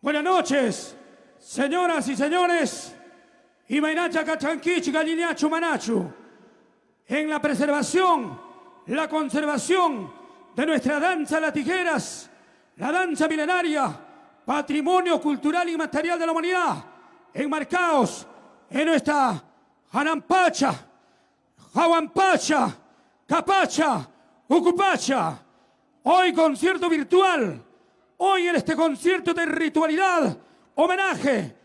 Buenas noches, señoras y señores. Imainacha Cachanquichi, Galinachu Manachu. En la preservación, la conservación de nuestra danza las tijeras, la danza milenaria, patrimonio cultural y material de la humanidad, enmarcados en nuestra Janampacha, Jahuampacha, Capacha, Ucupacha. Hoy concierto virtual, hoy en este concierto de ritualidad, homenaje.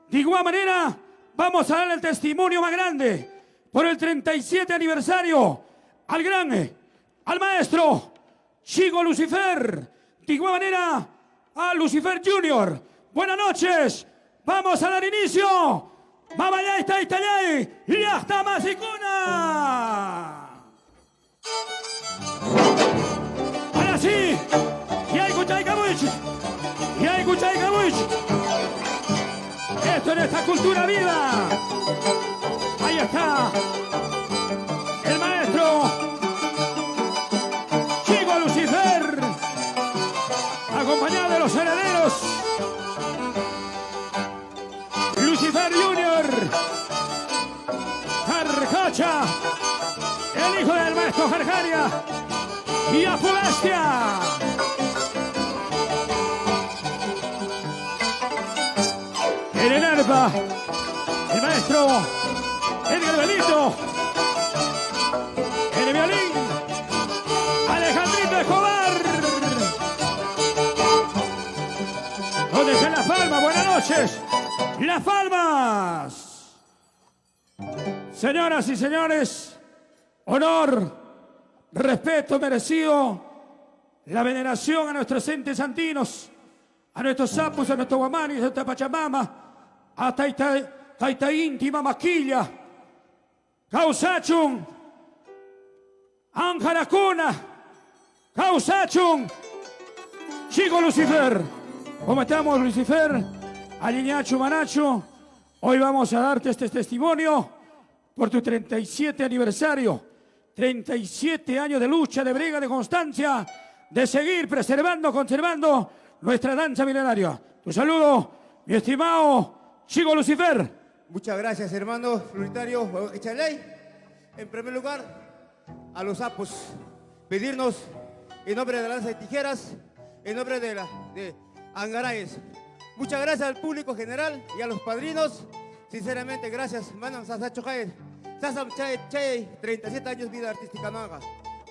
De igual manera, vamos a dar el testimonio más grande por el 37 aniversario al grande, al maestro Chico Lucifer. De igual manera, a Lucifer Junior. Buenas noches, vamos a dar inicio. Vamos allá, está ahí, y hasta Masicuna. Ahora sí, y hay Cuchay Cabuch, y hay Cuchay Cabuch. Esto es esta cultura viva. Ahí está el maestro Chico Lucifer, acompañado de los herederos Lucifer Junior, Carcacha, el hijo del maestro Jarjaria y Apu Bestia. En el arpa, el maestro Edgar Benito. En el violín, Alejandrito Escobar. ¿Dónde están las palmas? Buenas noches. Las palmas. Señoras y señores, honor, respeto merecido, la veneración a nuestros entes andinos, a nuestros sapos, a nuestros guamanis, a nuestra Pachamama, a Taita íntima Maquilla, Causachun, Anjaracuna, Causachun, Chico Lucifer. ¿Cómo estamos, Lucifer? Aliñachu Manachu, hoy vamos a darte este testimonio por tu 37 aniversario, 37 años de lucha, de brega, de constancia, de seguir preservando, conservando nuestra danza milenaria. Tu saludo, mi estimado Chico Lucifer. Muchas gracias, hermano Floritario. En primer lugar, a los sapos, pedirnos en nombre de la danza de tijeras, en nombre de Angaraes. Muchas gracias al público general y a los padrinos. Sinceramente, gracias, Manam Sasacho Jae. Sasam Chay, 37 años vida artística manga.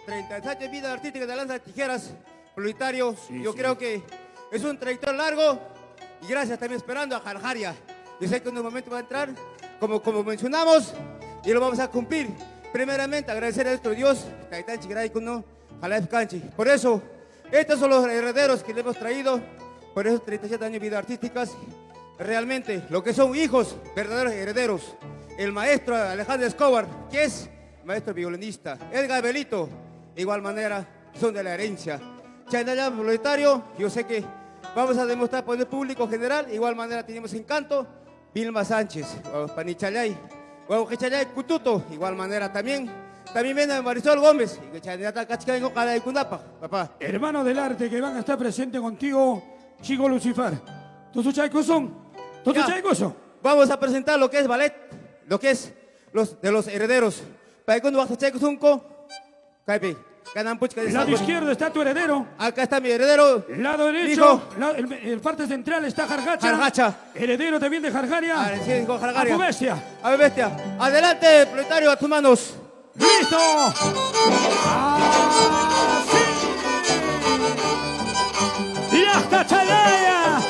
37 vida artística de danza de tijeras. Floritario, yo creo que es un trayectorio largo. Y gracias también esperando a Jarjaria. Yo sé que en un momento va a entrar, como mencionamos, y lo vamos a cumplir. Primeramente, agradecer a nuestro Dios, por eso, estos son los herederos que le hemos traído, por esos 37 años de vida artísticas. Realmente, lo que son hijos, verdaderos herederos. El maestro Alejandro Escobar, que es maestro violinista. Edgar Benito, de igual manera, son de la herencia. Chaynaya Proletario, yo sé que vamos a demostrar por el público general. De igual manera tenemos Encanto, Vilma Sánchez, Panichalay, Guauquichalay, Cututo. De igual manera también viene Marisol Gómez. Papá. Hermanos del arte que van a estar presentes contigo, Chico Lucifer. ¿Tus chaicos son? ¿Tus chaicos son? Vamos a presentar lo que es ballet, lo que es de los herederos. Para que cuando chaicos son Caipe. El lado izquierdo está tu heredero. Acá está mi heredero. El lado derecho, el parte central está Jargacha. Jargacha. Heredero también de Jarjaria. Sí, dijo Jarjaria. A tu bestia. A ver, bestia. Adelante, proletario, a tus manos. ¡Listo! ¡Así! ¡Y hasta Chalaya!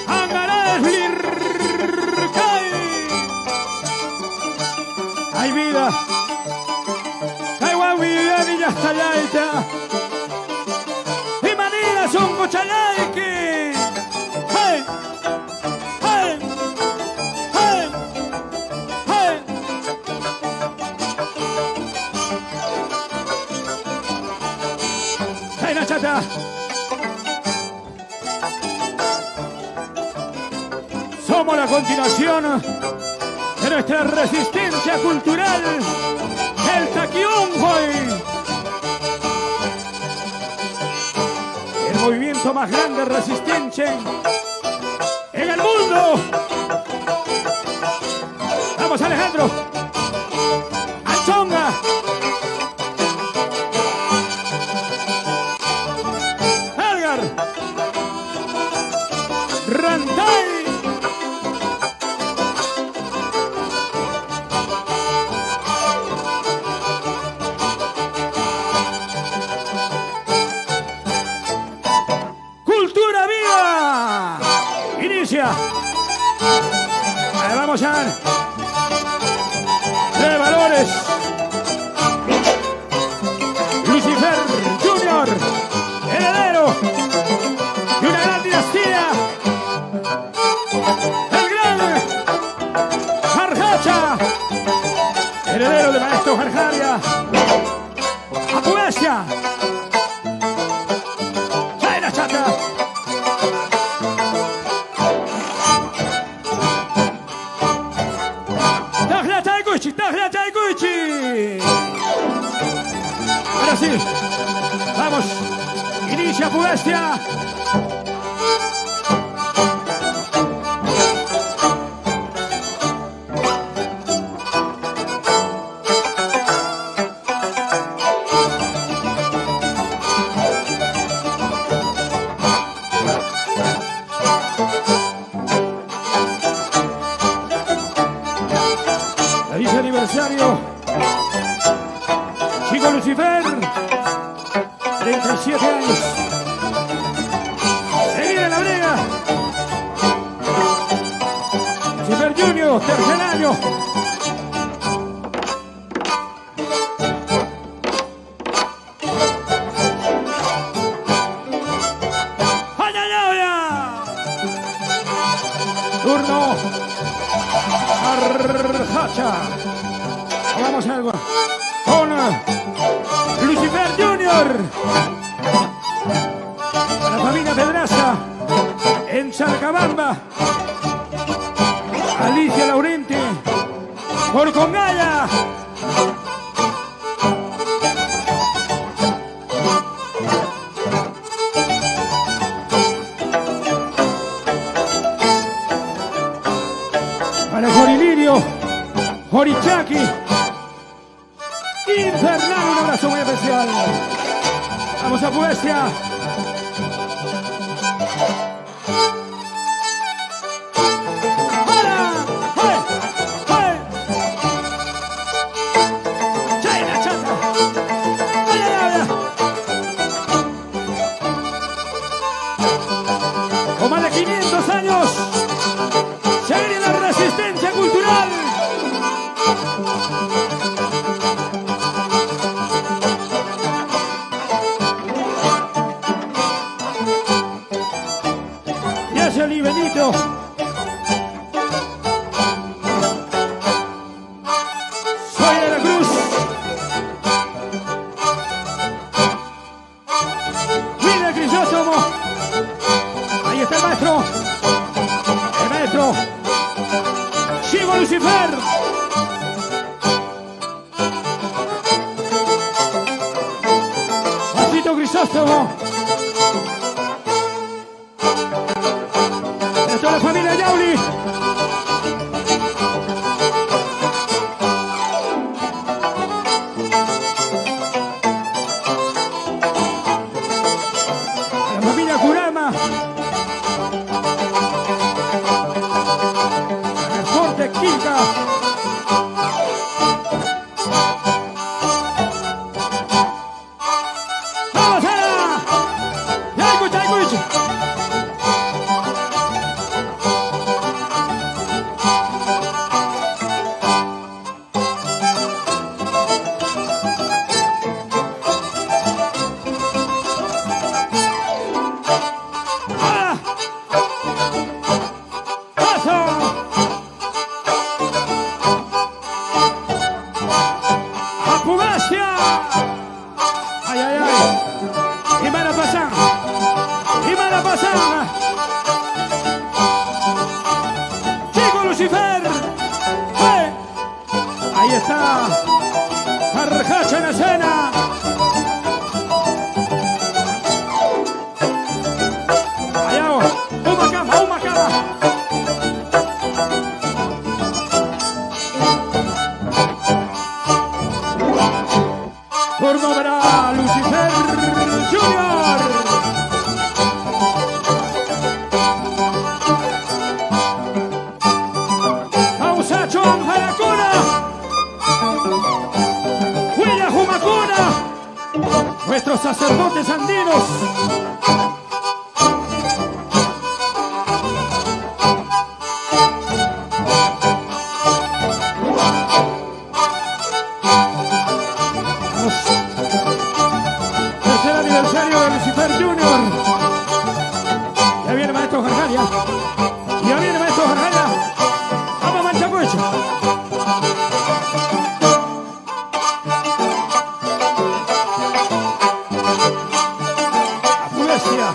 ¡Angarás Lircay! ¡Hay vida! Chalayta y Manila son cochalayque. ¡Hey! ¡Hey! ¡Hey! ¡Hey! ¡Hey, la chata! Somos la continuación de nuestra resistencia cultural, el Taquiunjoy. El movimiento más grande resistente todo. Vamos, Alejandro. Anchonga. Edgar. Rantay. Cultura viva. Inicia. Ahí vamos a ver. De valores. Lucifer Junior, heredero de una gran dinastía. El gran Jarjacha, heredero de maestro Jarjaria. Apuestia. Chayna Chata. Tahla Taiguchi, Tahla Taiguchi. Ahora sí, vamos, inicia Puestia. Feliz aniversario, Chico Lucifer. 37 años. Seguir en la brega. Super Junior, tercer año. ¡Ay, ay, ay! Turno. Arjacha. Vamos a algo. Con Lucifer Junior. La familia Pedraza en Charcabamba. Alicia Laurente por Congaya. Para Jorilirio, Jorichaki. Infernal, un abrazo muy especial. Vamos a Puestia. ¡Hola! ¡Hey! ¡Hey! ¡Chayna Chata! ¡Ay, ay, ay! Con más de 500 años, se viene la resistencia cultural. Y Benito. Soy de la Cruz. Mira el Crisóstomo. Ahí está el maestro. El maestro. Chico Lucifer. Pasito Crisóstomo. Toda la familia Yauli. La familia Kurama. El Forte Quinta. ¡Vamos allá! ¡Ya escucha! ¡Ay, ay, ay! ¡Y van a pasar! ¡Y van a pasar! ¡Chico Lucifer! ¡Eh! Ahí está Jarjacha en la escena. Allá, una cama. Huayacuna, Huilla Humacuna, nuestros sacerdotes andinos. Tercer aniversario de Lucifer Junior. Ya viene Maestro Jarjaria. Ya viene Maestro Jarjaria. Vamos, Manchacuecho. A tu bestia.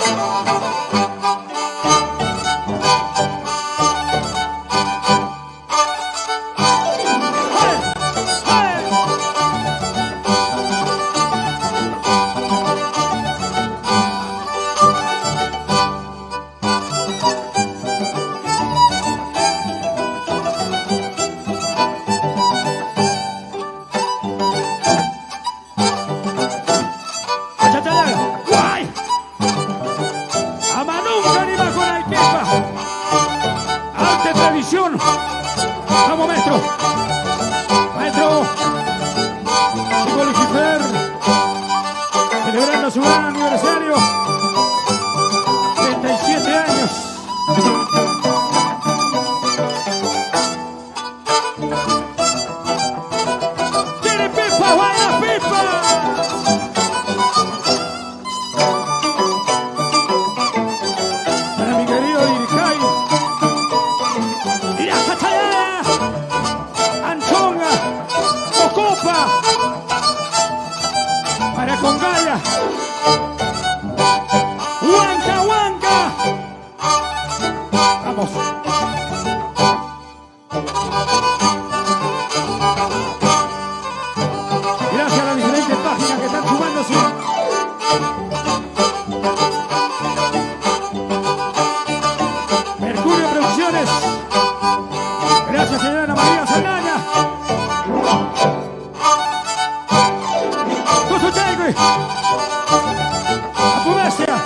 Vamos, maestro. Maestro. Chico Lucifer. Celebrando su gran aniversario. 37 años. ¡Tiene pipa! ¡Buena pipa! Para mi querido Diricay. Para Congaya, Huanca, Huanca. Vamos. Gracias a las diferentes páginas que están sumándose. Mercurio Producciones. Gracias, señora Ana María Saldaña. A tu bestia.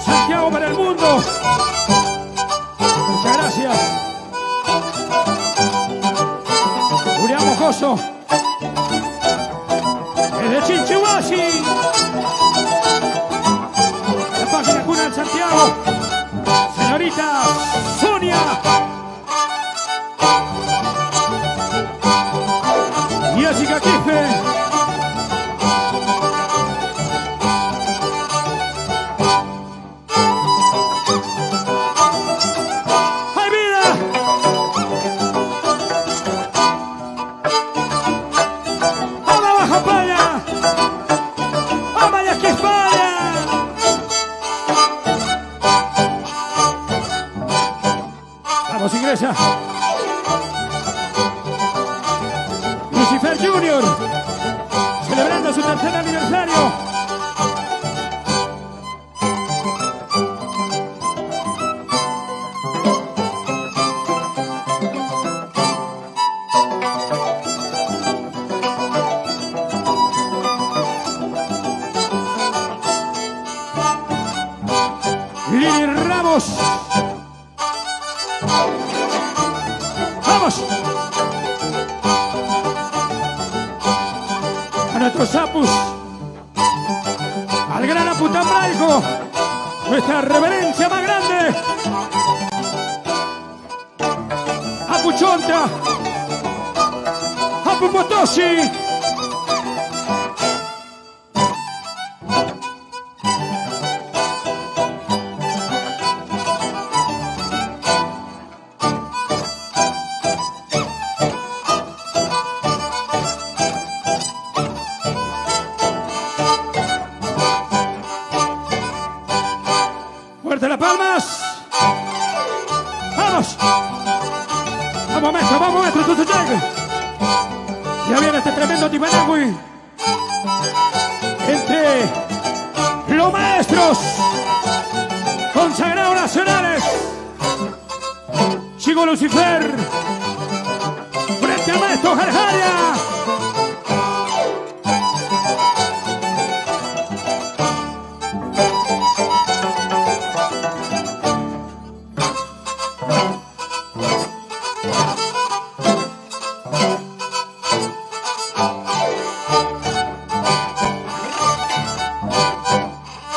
Santiago para el mundo. Muchas gracias. Julián Mojoso. Desde Chinchihuasi. La página cuna en Santiago. Señorita Sonia. Jessica Quispe. ¡Hay vida! ¡Vamos abajo, Paya! ¡Vamos allá, que España! Vamos, ingresa. Lucifer Junior, celebrando su tercer aniversario. Lili Ramos. ¡Vamos! A nuestros apus, al gran Aputambraico, nuestra reverencia más grande. Apu Chonta, Apu Potosi. Fuerte las palmas. Vamos. Vamos, maestro, tú llegue. Ya viene este tremendo Timanagui. Entre los maestros consagrados nacionales. Chico Lucifer. Frente al maestro Jarjaria.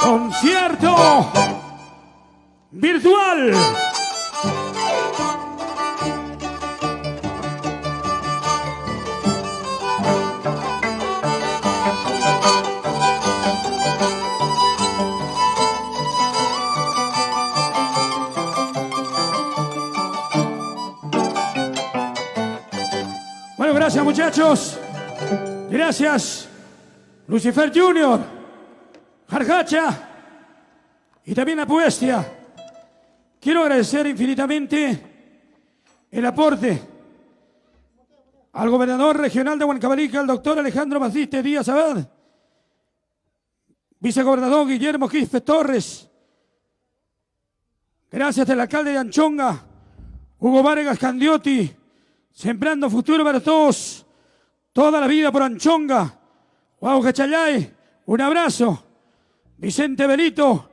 Concierto virtual. Bueno, gracias muchachos. Gracias Lucifer Junior, Jarjacha y también a Puestia. Quiero agradecer infinitamente el aporte al gobernador regional de Huancavelica, el doctor Alejandro Batiste Díaz Abad, vicegobernador Guillermo Quispe Torres. Gracias al alcalde de Anchonga, Hugo Vargas Candiotti, sembrando futuro para todos, toda la vida por Anchonga. Huaucachalay, un abrazo. Vicente Belito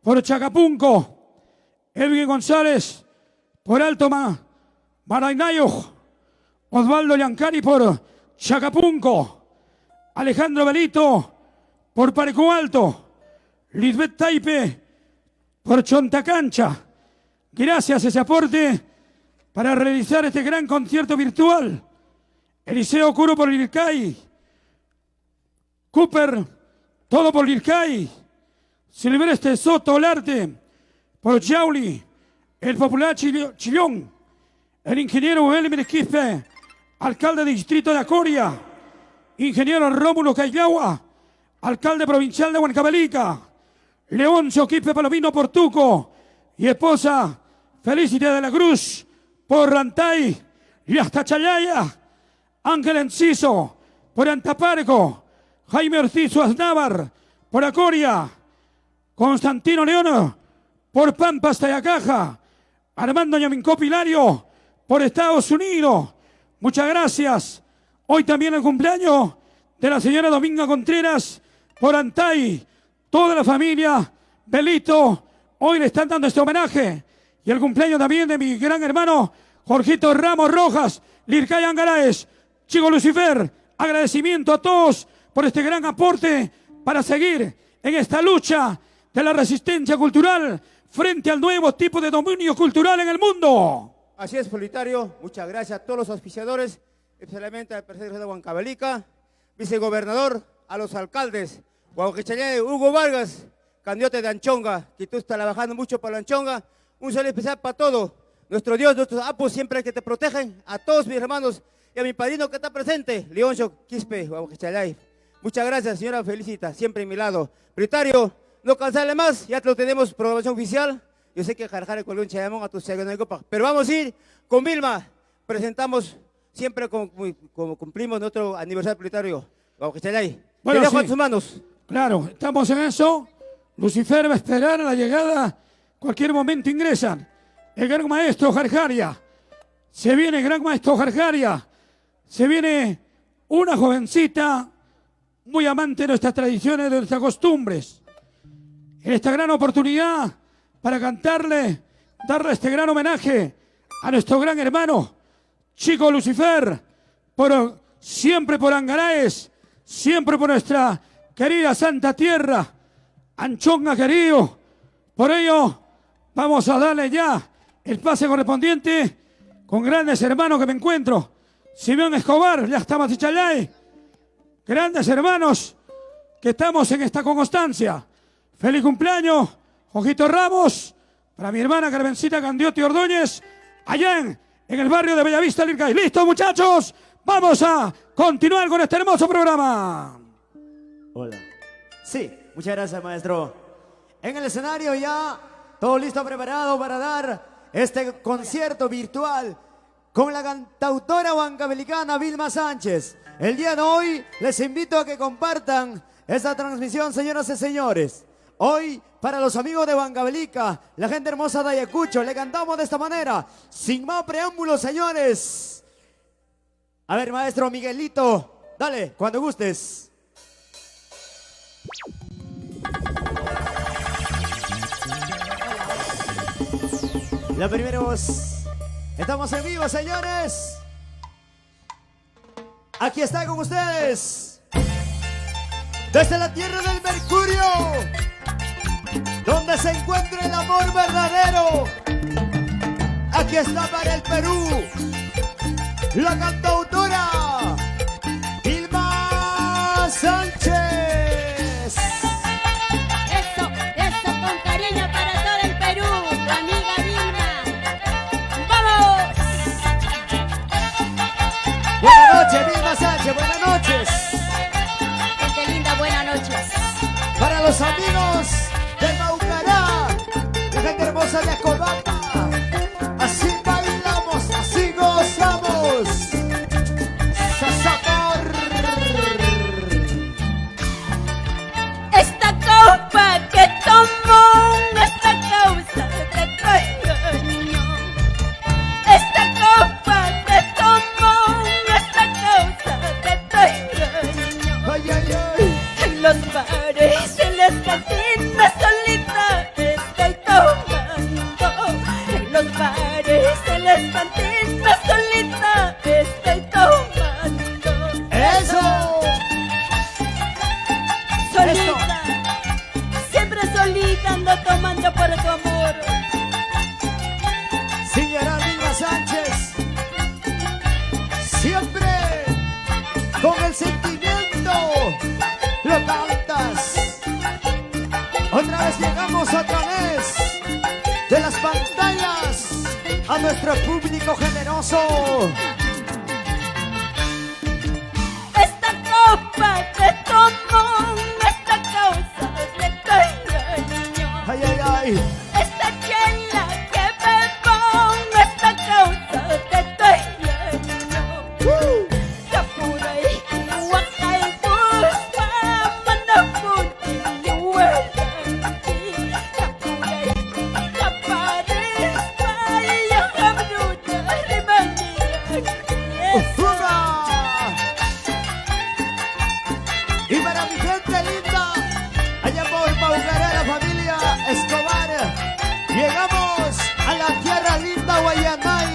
por Chacapunco. Edwin González por Alto Marañayo. Osvaldo Yancari por Chacapunco. Alejandro Belito por Pareco Alto. Lisbeth Taipe por Chontacancha. Gracias a ese aporte para realizar este gran concierto virtual. Eliseo Curo por Lircay. Cooper, todo por Lircay. Silvestre Soto Olarte por Yauli. El popular Chillón. El ingeniero Elmer Quispe, alcalde de distrito de Acoria. Ingeniero Rómulo Caigagua, alcalde provincial de Huancavelica. Leoncio Quispe Palomino por Tuco. Y esposa Felicita de la Cruz por Rantay. Y hasta Chayaya. Ángel Enciso por Antaparco. Jaime Ortiz Aznavar por Acoria. Constantino León por Pampas Tayacaja. Armando Ñamincó Pilario por Estados Unidos. Muchas gracias. Hoy también el cumpleaños de la señora Dominga Contreras por Antay. Toda la familia Belito hoy le están dando este homenaje. Y el cumpleaños también de mi gran hermano Jorgito Ramos Rojas, Lircay Angaraes. Chico Lucifer, agradecimiento a todos por este gran aporte para seguir en esta lucha de la resistencia cultural frente al nuevo tipo de dominio cultural en el mundo. Así es, Solitario. Muchas gracias a todos los auspiciadores, especialmente al presidente de Huancavelica, vicegobernador, a los alcaldes, Huaucachalay, Hugo Vargas, Candiote de Anchonga, que tú estás trabajando mucho para la Anchonga. Un saludo especial para todo. Nuestro Dios, nuestros apos siempre que te protegen, a todos mis hermanos y a mi padrino que está presente, Leoncio Quispe, Huaucachalay. Muchas gracias, señora Felicita, siempre a mi lado. Prioritario, no cansarle más, ya lo tenemos, programación oficial. Yo sé que Jarjare con un chayamón a tu copa, pero vamos a ir con Vilma. Presentamos siempre como cumplimos nuestro aniversario prioritario. Huaucachalay. Bueno, te dejo sí. en tus manos. Claro, estamos en eso. Lucifer va a esperar a la llegada. Cualquier momento ingresan. El gran maestro Jarjaria. Se viene el gran maestro Jarjaria. Se viene una jovencita muy amante de nuestras tradiciones, de nuestras costumbres. En esta gran oportunidad para cantarle, darle este gran homenaje a nuestro gran hermano, Chico Lucifer, siempre por Angaraes, siempre por nuestra querida Santa Tierra, Anchonga querido. Por ello, vamos a darle ya el pase correspondiente con grandes hermanos que me encuentro. Simeón Escobar, ya estamos en Chayay. Grandes hermanos que estamos en esta constancia. Feliz cumpleaños, Ojito Ramos, para mi hermana Carmencita Candiotti Ordóñez, allá en el barrio de Bellavista, Lircay. ¿Listo, muchachos? Vamos a continuar con este hermoso programa. Hola. Sí, muchas gracias, maestro. En el escenario ya, todo listo, preparado para dar este concierto virtual con la cantautora huancavelicana Vilma Sánchez. El día de hoy les invito a que compartan esta transmisión, señoras y señores. Hoy, para los amigos de Huancavelica, la gente hermosa de Ayacucho, le cantamos de esta manera, sin más preámbulos, señores. A ver, maestro Miguelito, dale, cuando gustes. La primera voz Estamos en vivo, señores. Aquí está con ustedes. Desde la tierra del Mercurio, donde se encuentra el amor verdadero. Aquí está para el Perú, la cantautora Vilma Sánchez. Eso con cariño para todo el Perú, tu amiga Vilma. ¡Vamos! Buenas noches, Vilma Sánchez, buenas noches. Gente linda, buenas noches. Para los amigos de Maucará, de gente hermosa de Acobamba. Así bailamos, así gozamos. Sabor. Esta copa que tomo, esta causa de cariño. Esta copa que tomo, esta causa de cariño. Ay, ay, ay. En los bares, en las cantinas, solita estoy tomando. En los bares, en las cantinas, solita estoy tomando. ¡Eso! Solita, siempre solita ando tomando por tu amor. Señora Vilma Sánchez, siempre con el sentimiento lo cantas. Otra vez llegamos otra vez de las pantallas a nuestro público generoso. Esta copa que tomo, esta causa de cariño. Ay, ay, ay. Esta chela que bebo, esta causa de cariño. Capura y huaca y busca, manda puti y huele aquí. Capura y caparezca y jabruta y manía. ¡Fuga! Y para mi gente linda, allá por Maucará, la familia Escobar, llegamos a la tierra linda Guayanay.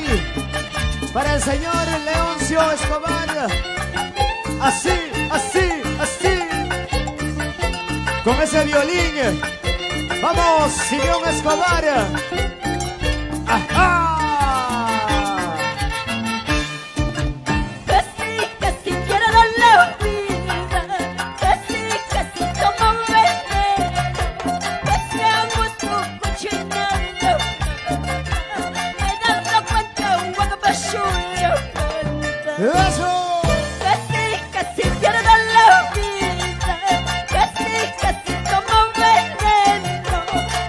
Para el señor Leoncio Escobar, así, así, así, con ese violín. Vamos, Simeón Escobar. ¡Ajá! Casi quiero dar la vida, casi como un veneno, casi amo tu cochinero, me das cuenta un guacapayuro. ¡Eso! Casi quiero dar la vida, casi como un veneno,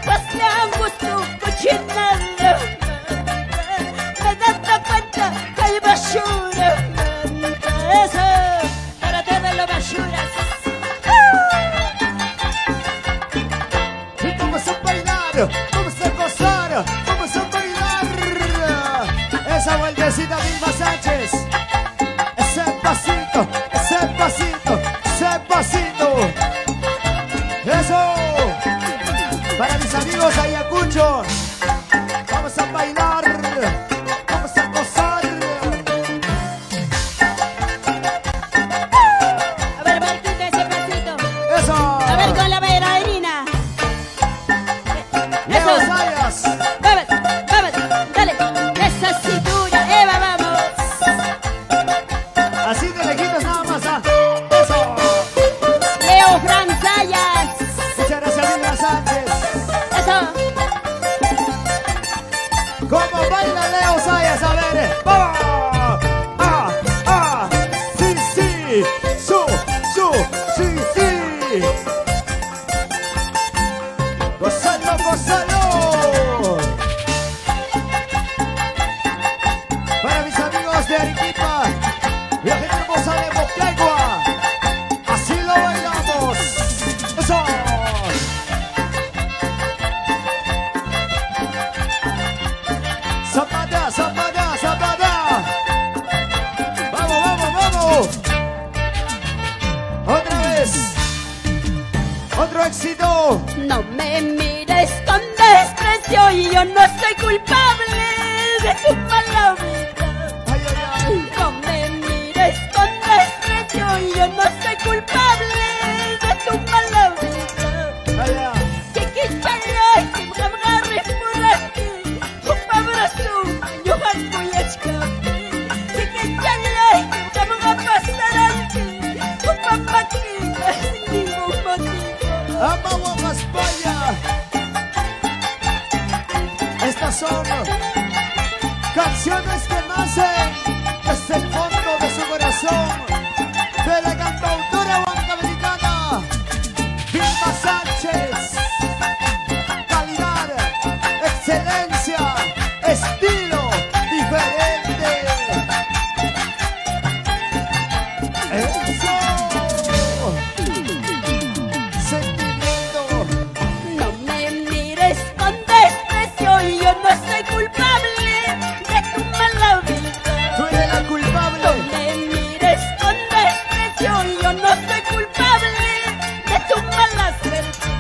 casi amo tu cochinero, me das cuenta que hay basura. Eso, para todas las basuras. Y vamos a bailar, vamos a gozar, vamos a bailar. Esa vueltecita Vilma Sánchez. Ese pasito, ese pasito, ese pasito. Eso. Para mis amigos de Ayacucho. Vamos a bailar, vamos a gozar. A ver, Marquita, ese pasito. Eso. A ver, con la bailarina. Leo Eso. Sayas. Vamos, dale. Esa cintura, Eva, vamos. Así de lejitos nada más. Eso. Leo Franzayas. Muchas gracias, Vilma Sánchez. Eso.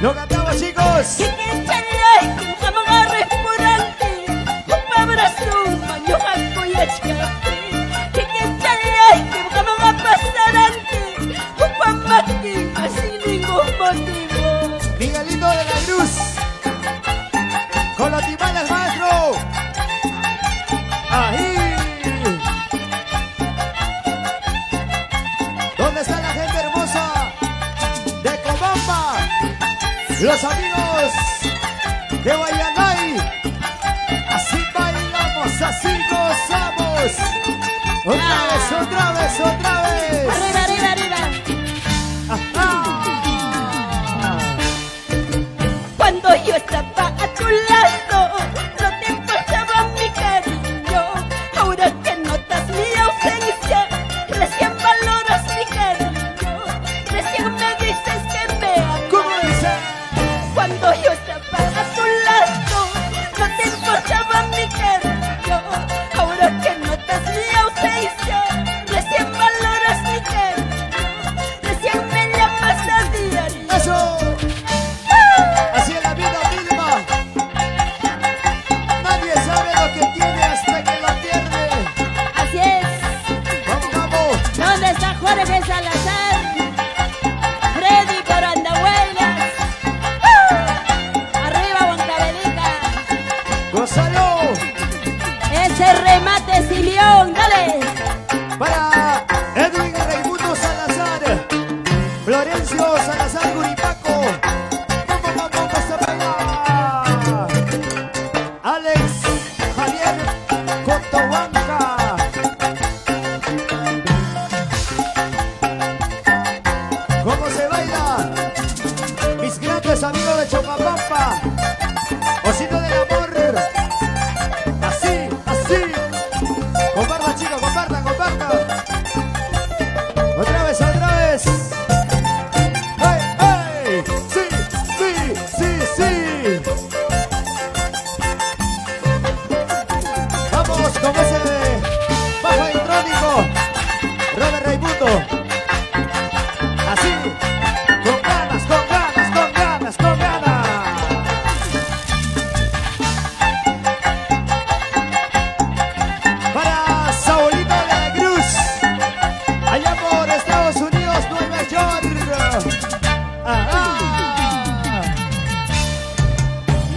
Lo cantamos, chicos. Miguelito de la Cruz. Con los timbales, maestro. Ahí. ¿Dónde está la gente hermosa de Cobamba? Los amigos de Guayanay. Así bailamos, así gozamos. Otra vez, otra vez, otra vez. Arriba, arriba, arriba. Ajá. Cuando yo estaba a tu lado, no te importaba mi cariño. Ahora que notas mi ausencia, recién valoras mi cariño. Recién me dices que me amas. ¿Cómo dice? Cuando yo estaba a tu lado, no te importaba mi cariño. Ahora que notas mi ausencia, recién valoras mi cariño. Recién me llamas a diario. Eso. Así es la vida misma. Nadie sabe lo que tiene hasta que lo pierde. Así es. Vamos, vamos. ¿Dónde está Jorge Salazar? Freddy por Andahuaylas. Arriba, Huancavelica. Gózalo. Ese remate, Silión, dale. Para Edwin Raimundo Salazar. Florencio Salazar Guripaco. Vamos, vamos, hasta allá. Alex Javier Cotobanca. ¿Cómo se baila? Mis grandes amigos de Chocapampa. Osito del amor. Así, así. Compartan, chicos, compartan, compartan. Otra vez, otra vez. ¡Hey, hey! ¡Sí, sí, sí, sí! Vamos con ese bajo electrónico. Robert Raimundo. Así. Con ganas, con ganas, con ganas, con ganas. Para Saulito de la Cruz. Allá por Estados Unidos, Nueva York. Ah,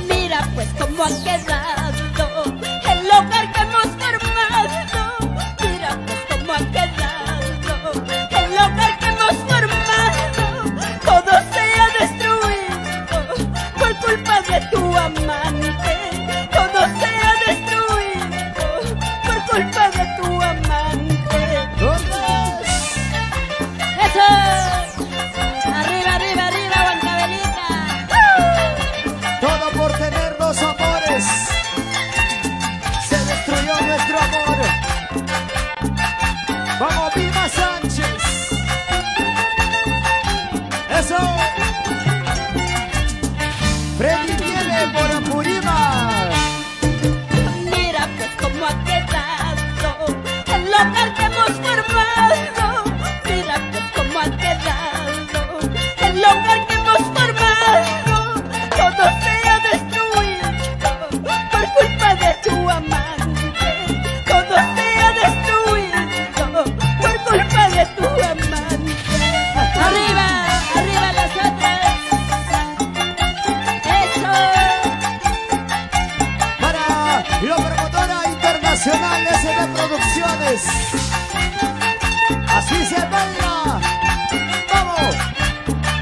Mira pues cómo ha quedado el hogar que hemos formado. Mira pues cómo ha quedado el hogar que hemos formado. Todo se ha destruido por culpa de tu amante. Todo se ha destruido por culpa de tu amante. ¿dónde? ¡Eso! Arriba, arriba, arriba, Huancavelica. Todo por tener dos amores. Se destruyó nuestro amor. Vamos, Vilma Sánchez. Eso. Freddy viene por Apurímac. Mira pues cómo ha quedado el hogar que hemos formado. Mira pues cómo ha quedado el hogar que hemos formado. Todo se ha destruido por culpa de tu amante. Todo se ha destruido por culpa de tu amante. Arriba, arriba las otras. Eso. Para la promotora internacional SD Producciones. Así se baila. Vamos.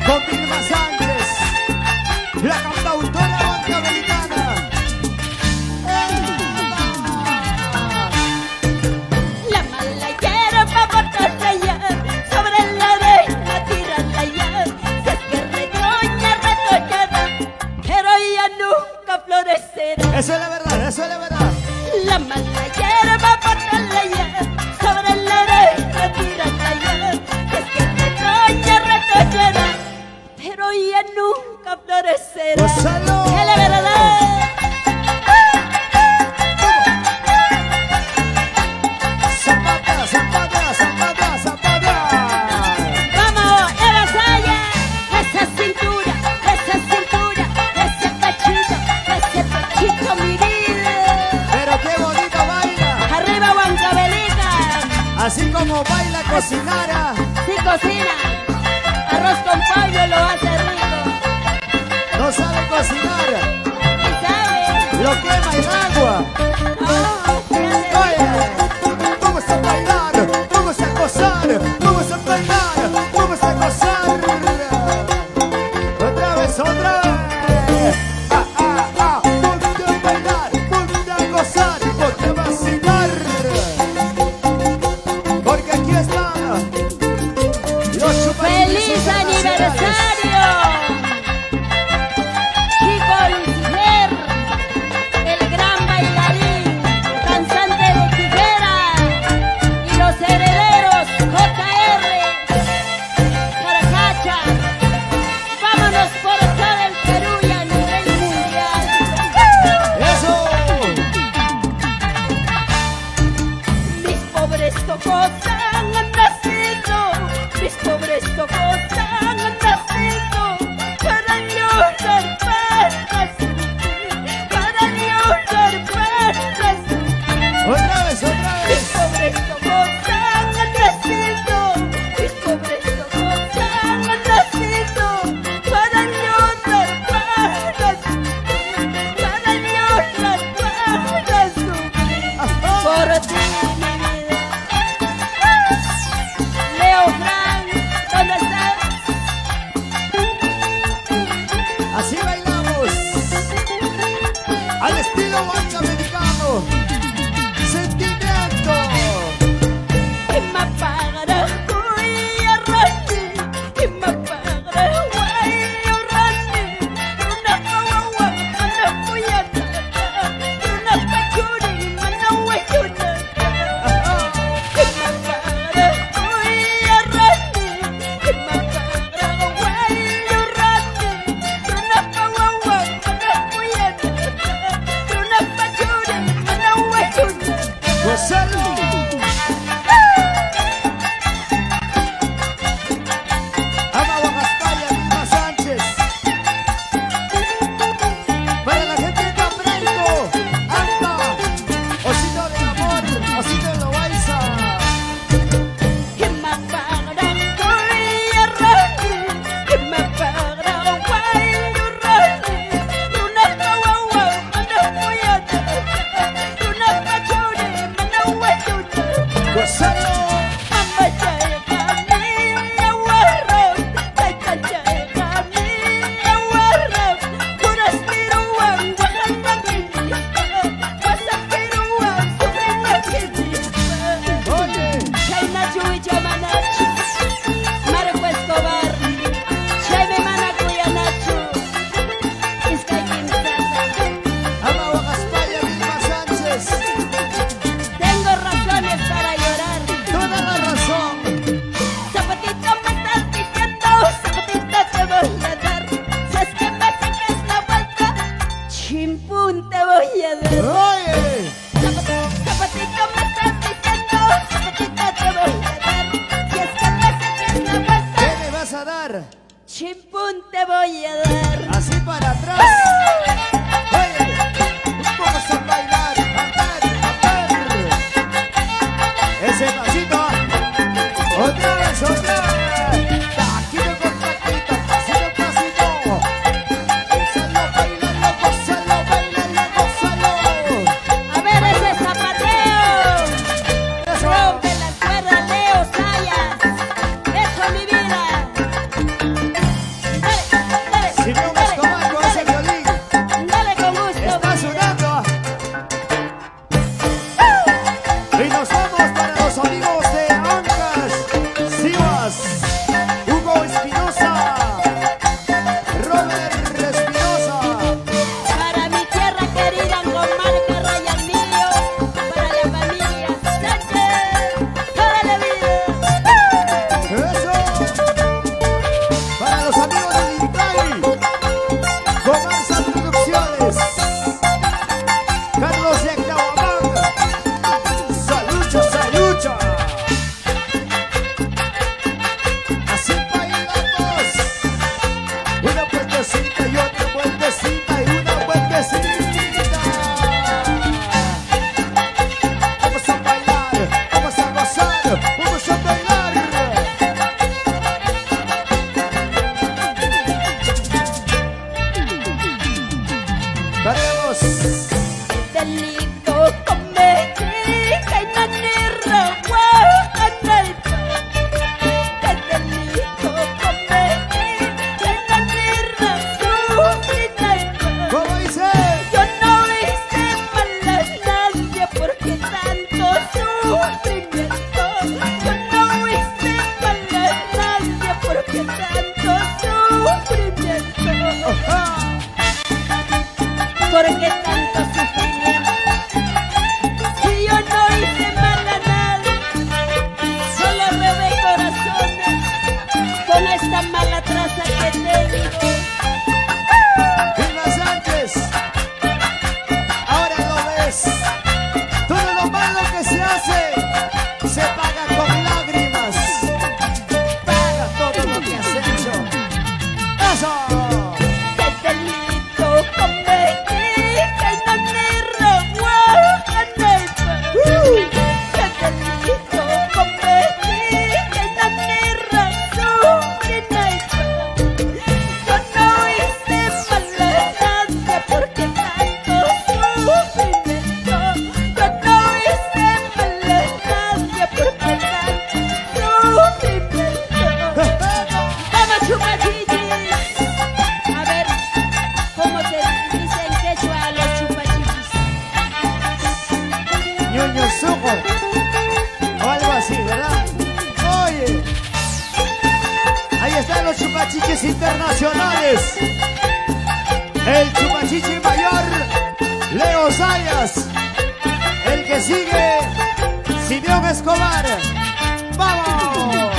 Con Vilma Sánchez, la cantautora bancamericana. La mala hierba botarla ya, sobre la arena tirarla ya. Si es que retoña, retoñará, pero ya nunca florecerá. Eso es la verdad, eso es la verdad. La mala hierba botarla ya, sobre la arena Así como baila cocinara, Sí cocina. Arroz con pollo lo hace rico. no sabe cocinar, ¿Y sabe? lo quema el agua. Oh, sí hace Oye, rico. vamos a bailar, vamos a gozar, vamos a bailar, vamos a gozar. Otra vez, otra vez. Ponte a bailar, ponte a gozar, ponte a vacilar. Porque aquí están los chupetines ¡Feliz internacionales. aniversario! Chico Lucifer, el gran bailarín, danzante de tijera, y los herederos JR, Caracacha. Vámonos por todo el Perú y a nivel mundial. ¡Eso! Mis pobres tocos han nacido, mis pobres tocos han nacido para llorar, para sufrir, para llorar, para sufrir. Otra vez, otra Mis vez. pobres tocos han nacido, mis pobres tocos han nacido para llorar, para sufrir, para llorar, para sufrir. Por ti, mi vida. Leo Frank, ¿dónde estás? Así bailamos. Al estilo banda americano. Sentimiento. Imapagara kuya rani, imapagara wayo rani, una kawawa mana kuya kata, una pachuri mana wayo nata. Imapagara kuya rani, imapagara wayo rani, una kawawa mana kuya kata, una pachuri mana wayo nata. Gozalo. Ama Huacaspaya, Vilma Sánchez. Para la gente de Caprenco, Anta, Osito del Amor, Osito de Loaiza. Gozalo. Oye, Chainachu y Chamanachu, Marco Escobar, Jaime Manacuyanachu, Iskay Quintana. ama Huacaspaya, Vilma Sánchez. Tengo razones para llorar. Toda la razón. Zapatito me estás diciendo, zapatito te voy a dar. Si es que me sacas la vuelta, chimpún te voy a dar. Oye, Zapatito me estás diciendo, zapatito te voy a dar. Si es que me sacas la vuelta, ¿qué me vas a dar? chimpún te voy a dar. Así para atrás. Oye, vamos a bailar, a ver. Ese pasito. Otra vez, otra vez. Taquito con taquito, pasito, pasito. Gózalo, bailalo, gózalo, bailalo, gózalo. A ver ese zapateo. Eso. Rompe las cuerdas, Leo Sayas. Eso, mi vida. Dale, Si no dale, Escobar con ese violín, dale con gusto. está sudando. Y nos vamos para los amigos de cambio por pasar sufrimiento. Vamos, chupachichis. A ver, ¿cómo se dice en quechua a los chupachichis? Ñoño sujo. O algo así, ¿verdad? Oye. Ahí están los chupachichis internacionales. El chupachichi mayor, Leo Sayas. El que sigue, Simeón Escobar. ¡Vamos!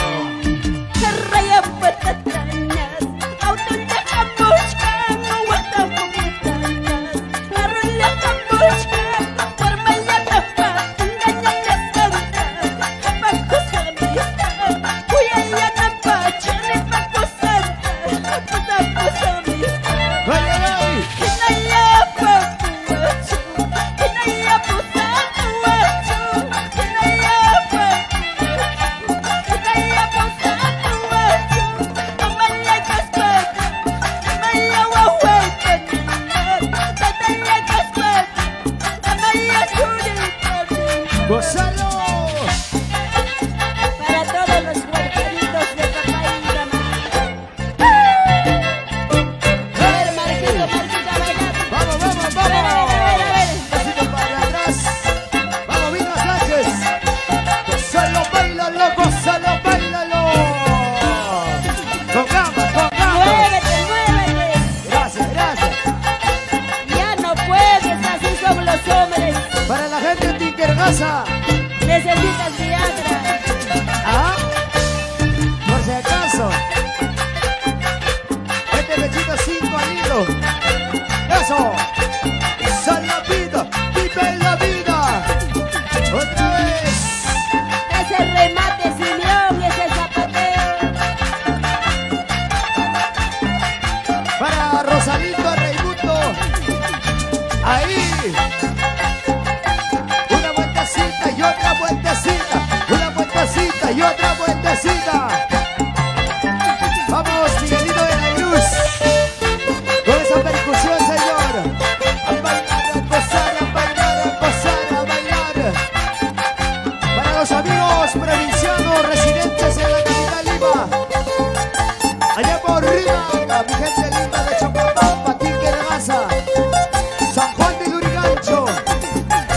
Raya patatrañas, autolla camuchcan, guata pumitañas, arrolla camuchcan, formaya tapa, engaña santa, paco samista, cuyaya tapa, chile paco santa, paco samista. ¡Ay, ay, ay! Kinaya pacuachu, kinaya pusacuachu, kinaya pacuachu, kinaya pusacuachu, mamaya caspaca, mamaya wahuecanina, tataya caspaca, mamaya churicamina. ¡Gózalo! Para todos los huertanitos de papá y mamá. A ver, Marquito, Marquito, a bailar. ¡Vamos, vamos, A ver, a vamos! ver, a ver, a ver. Pasito para atrás. ¡Vamos, Vino Sánchez! ¡Gózalo, bailalo, gózalo, bailalo! ¡Con gamba, con gamba! Muévete, muévete. Gracias, gracias. Ya no puedes, así son los hombres. Para la gente de Tinkergasa. Necesitas Viagra. ¿Ah? Por si acaso. Este pechito 5 al hilo. ¡Eso! ¡Sal la vida! ¡Vive la vida! ¡Otra vez! Ese remate, Simeón, ese zapateo. Para Rosalito Raimundo. Ahí. Una vueltecita y otra vueltecita. Una vueltecita y otra vueltecita. Vamos, Miguelito de la Cruz. Con esa percusión, señor. A bailar, a gozar, a bailar, a gozar, a bailar. Para los amigos provincianos residentes en la capital Lima. Allá por Rimaca, mi gente linda de Chocapampa, Tinkergasa, San Juan de Lurigancho,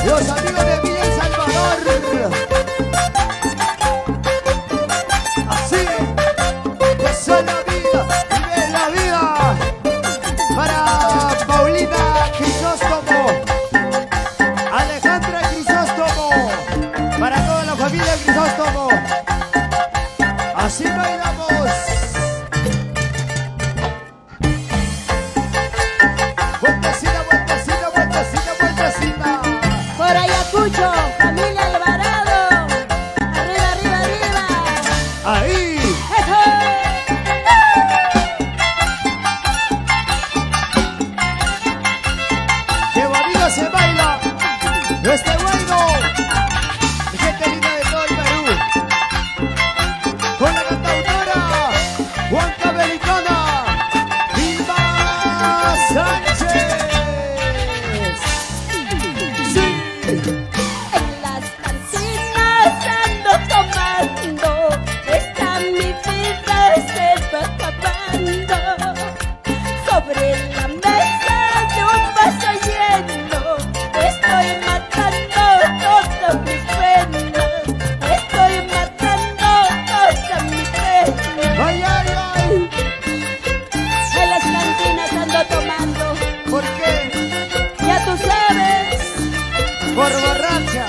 los amigos de Villa El Salvador. Así, goza la vida, vive la vida. Para Paulina Crisóstomo, Alejandra Crisóstomo, para toda la familia Crisóstomo. Así bailamos. Vueltecita, vueltecita, vueltecita, vueltecita. Por Ayacucho, familia Alvarado. Arriba, arriba, arriba. Ahí. ¡Eso! ¡Qué bonito se baila! ¡Este bueno! Mi gente linda de todo el Perú. Con la cantautora Juanca Belicona. ¡Viva Sánchez! ¡Sí! En las cantinas ando tomando, esta mi vida se va acabando. Sobre la mesa de un vaso lleno, estoy matando todas mis penas. Estoy matando todas mis penas. ¡Ay, ay, ay! En las cantinas ando tomando, ¿Por qué? ya tú sabes. Por borracha.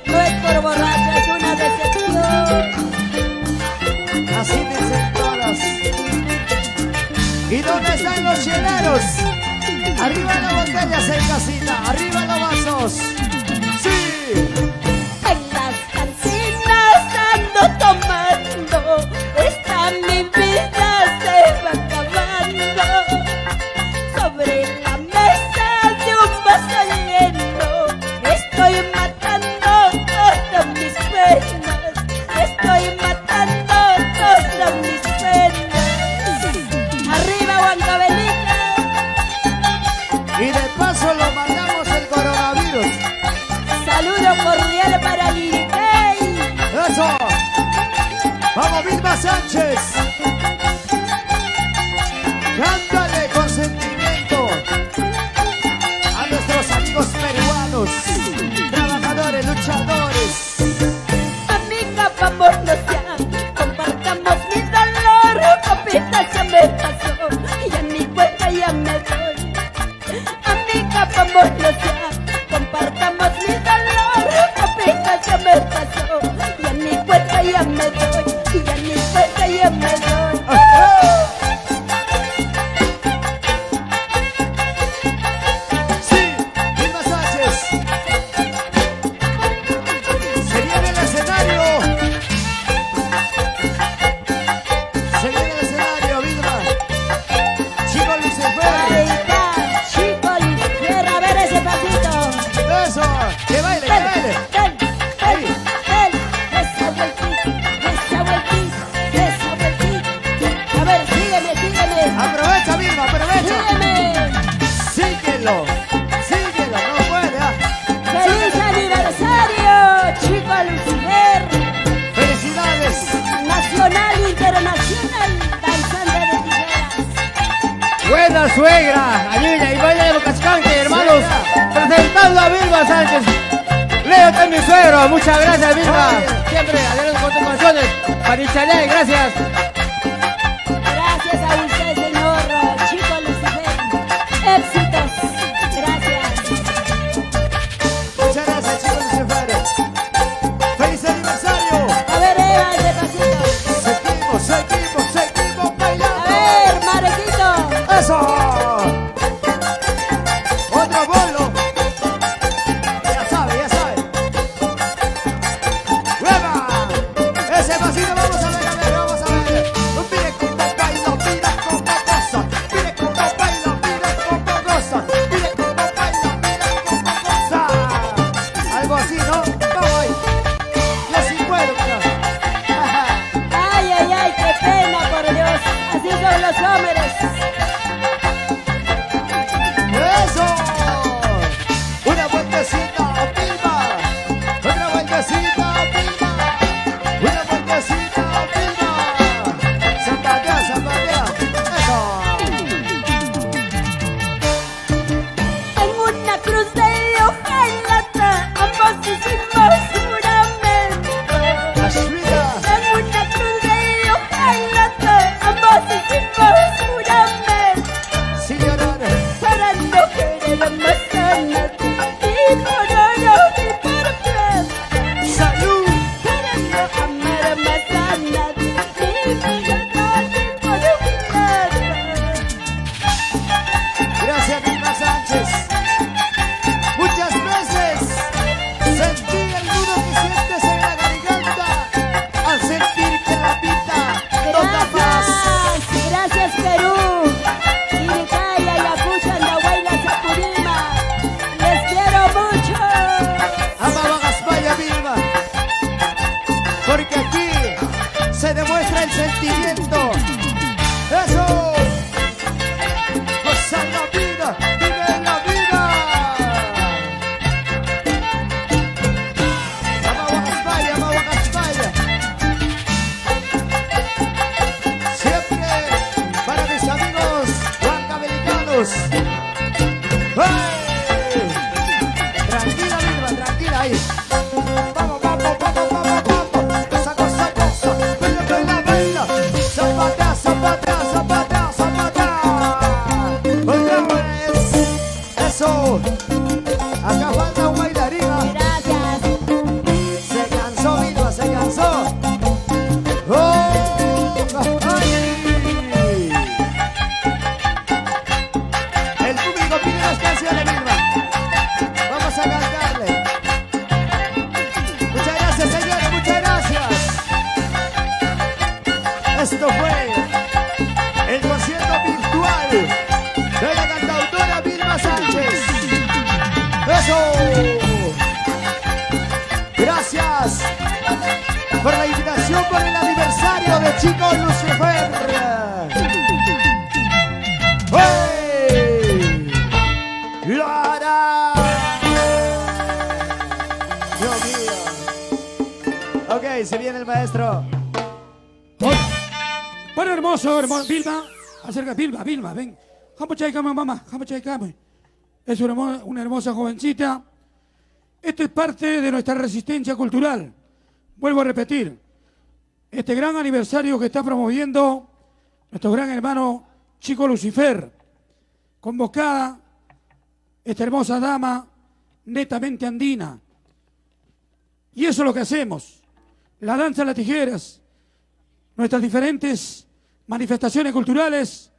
No es por borracha, es una decepción. Así dicen todas. ¿Y dónde están los cheleros? Arriba las botellas en casita, arriba los vasos. ¡Sí! En las cantinas ando tomando, esta mi vida se va acabando. Sobre la mesa de un vaso lleno, estoy matando todas mis penas. Estoy matando todas mis penas. Arriba, Huancavelica. Y de paso lo mandamos el coronavirus. Sánchez. Cántale con sentimiento a nuestros amigos peruanos, trabajadores, luchadores. Amiga, vámonos ya, compartamos mi dolor. Copita se me pasó y ya ni cuenta ya me doy. Amiga, vámonos ya, compartamos mi dolor. Copita se me pasó, ya ni cuenta ya me doy. Y ya ni cuenta ya me doy. Sí, Vilma Sánchez. Se viene el escenario. Se viene el escenario, Vilma. Chico Lucifer. Ahí está, chico Lucifer, a ver ese pasito. Eso. Que baile, que baile. Esa vueltita. A ver, sígueme. Aprovecha, Vilma, aprovecha. Sígueme. Síguelo. Síguelo, no puede. ¡Feliz aniversario, chico Lucifer! Felicidades. Nacional, internacional, danzante de tijeras. Buena suegra, Anilla y Valle de Bocascanque, hermanos, presentando a Vilma Sánchez. Leo, que es mi suegro, muchas gracias, Vilma. Siempre adelante con tus canciones. Panichalé, gracias. Gracias a usted, señor chico Lucifer. Éxitos. Gracias. Muchas gracias, Chico Lucifer. ¡Feliz aniversario! A ver, Eva, ese pasito. Seguimos bailando. A ver, Marequito. ¡Eso! Otro bolo. Ya sabe. ¡Hueva! Ese pasito vamos a ver. Mire cómo bailo, mira cómo goza. Mire cómo bailo, mira cómo goza. Mire cómo bailo, mira cómo goza. Algo así, ¿no? Vamos ahí. Yo sí puedo, pero... Ay, qué pena, por Dios. Así son los hombres. ¡Eso! Una vueltecita, Vilma. Otra vueltecita, Vilma. Una vueltecita, Vilma. Zapatea. Eso. En una cruz de hojalata, ambos hicimos juramento. Ashwita. En una cruz de hojalata, ambos hicimos juramento. Señora. Para no querer más a nadie, y por oro y por plata. Salud. Para no amar más a nadie, y por oro y por plata. Gracias, Vilma Sánchez. Muchas veces sentí el nudo que sientes en la garganta al sentir que la vida no da paz. Gracias Perú, Iritaya, Yacucha, Nahuayla, Sapurima. Les quiero mucho. Amaba Gaspaya, Vilma, porque aquí se demuestra el sentimiento. ¡Eso! ¡Goza la vida! ¡Vive la vida! Amaba Gaspaya. Siempre para mis amigos huancavelicanos. ¡Hey! Tranquila, Vilma, tranquila ahí. Vamos. Goza. Baila. Zapatea. Otra vez. Eso. Acá falta un bailarín. Gracias. Se cansó, Vilma, se cansó. ¡Oh! ¡Ay! El público pide las canciones, Vilma. Vamos a cantarle. Muchas gracias, señores, muchas gracias. Esto fue el concierto virtual de la cantautora Vilma Sánchez. ¡Eso! Gracias por la invitación por el aniversario de Chico Lucifer. ¡Hey! ¡Lo hará! Dios mío. Ok, se viene el maestro. ¡Hola! Bueno, hermoso, hermoso. Vilma, acerca, Vilma, ven. Jamachaycame, mamá, jamachaycame. Es una hermosa jovencita. Esto es parte de nuestra resistencia cultural. Vuelvo a repetir. Este gran aniversario que está promoviendo nuestro gran hermano Chico Lucifer. Convocada esta hermosa dama netamente andina. Y eso es lo que hacemos. La danza de las tijeras, nuestras diferentes manifestaciones culturales,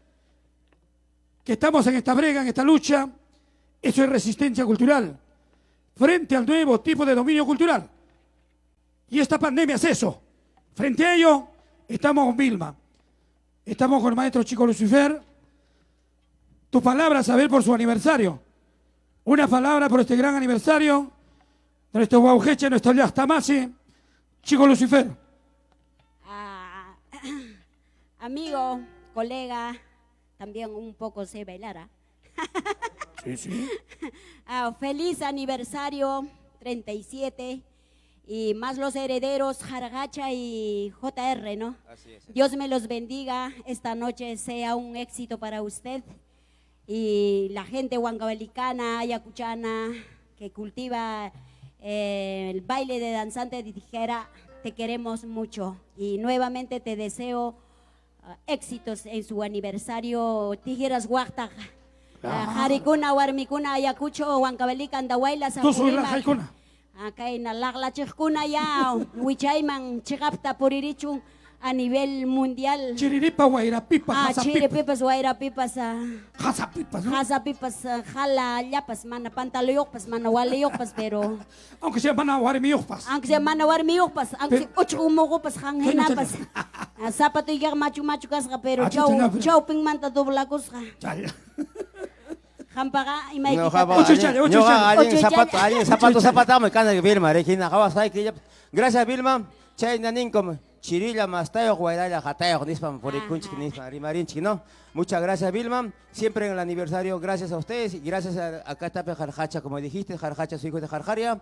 que estamos en esta brega, en esta lucha, eso es resistencia cultural, frente al nuevo tipo de dominio cultural. Y esta pandemia es eso. Frente a ello, estamos con Vilma, estamos con el maestro Chico Lucifer. Tu palabra, saber por su aniversario. Una palabra por este gran aniversario de nuestro Guaujeche, nuestro Yastamasi, Chico Lucifer. Amigo, colega, también un poco sé bailar. Sí, sí. Feliz aniversario 37 y más los herederos Jaragacha y JR, ¿no? Así es. Dios me los bendiga, esta noche sea un éxito para usted y la gente huancabelicana, ayacuchana, que cultiva el baile de danzante de tijera, te queremos mucho y nuevamente te deseo éxitos en su aniversario Tijeras Huacta. Harikuna, Warmikuna, Ayacucho, Huancavelica, Andahuayla, Tú soy la Jaicuna. Acá en la Chikuna ya, Huichayman, Chigapta, Puririchu, a nivel mundial. Chiriripa, Guairapipa, Jasapipa. Chiripipas, Guairapipas, Jasapipas, ¿no? Jasapipas, Jala, Yapas, Mana, Pantaloyopas, Mana, Waleyopas, pero. Aunque sea mana Guarimiupas. Aunque se Mana, Warmiopas, aunque ocho humogopas, Jangenapas. Zapato y machu machu casga, pero chau ping manta dobla cosga. Jampaga y No, alguien zapato me canta que Vilma, Regina, gracias Vilma, chay nanin como chirilla mastayo guairaya jatayo nispan por el kunch nispan rimarinchi, ¿no? Muchas gracias Vilma, siempre en el aniversario, gracias a ustedes y gracias a Catape Jarjacha, como dijiste, Jarjacha su hijo de Jarjaria,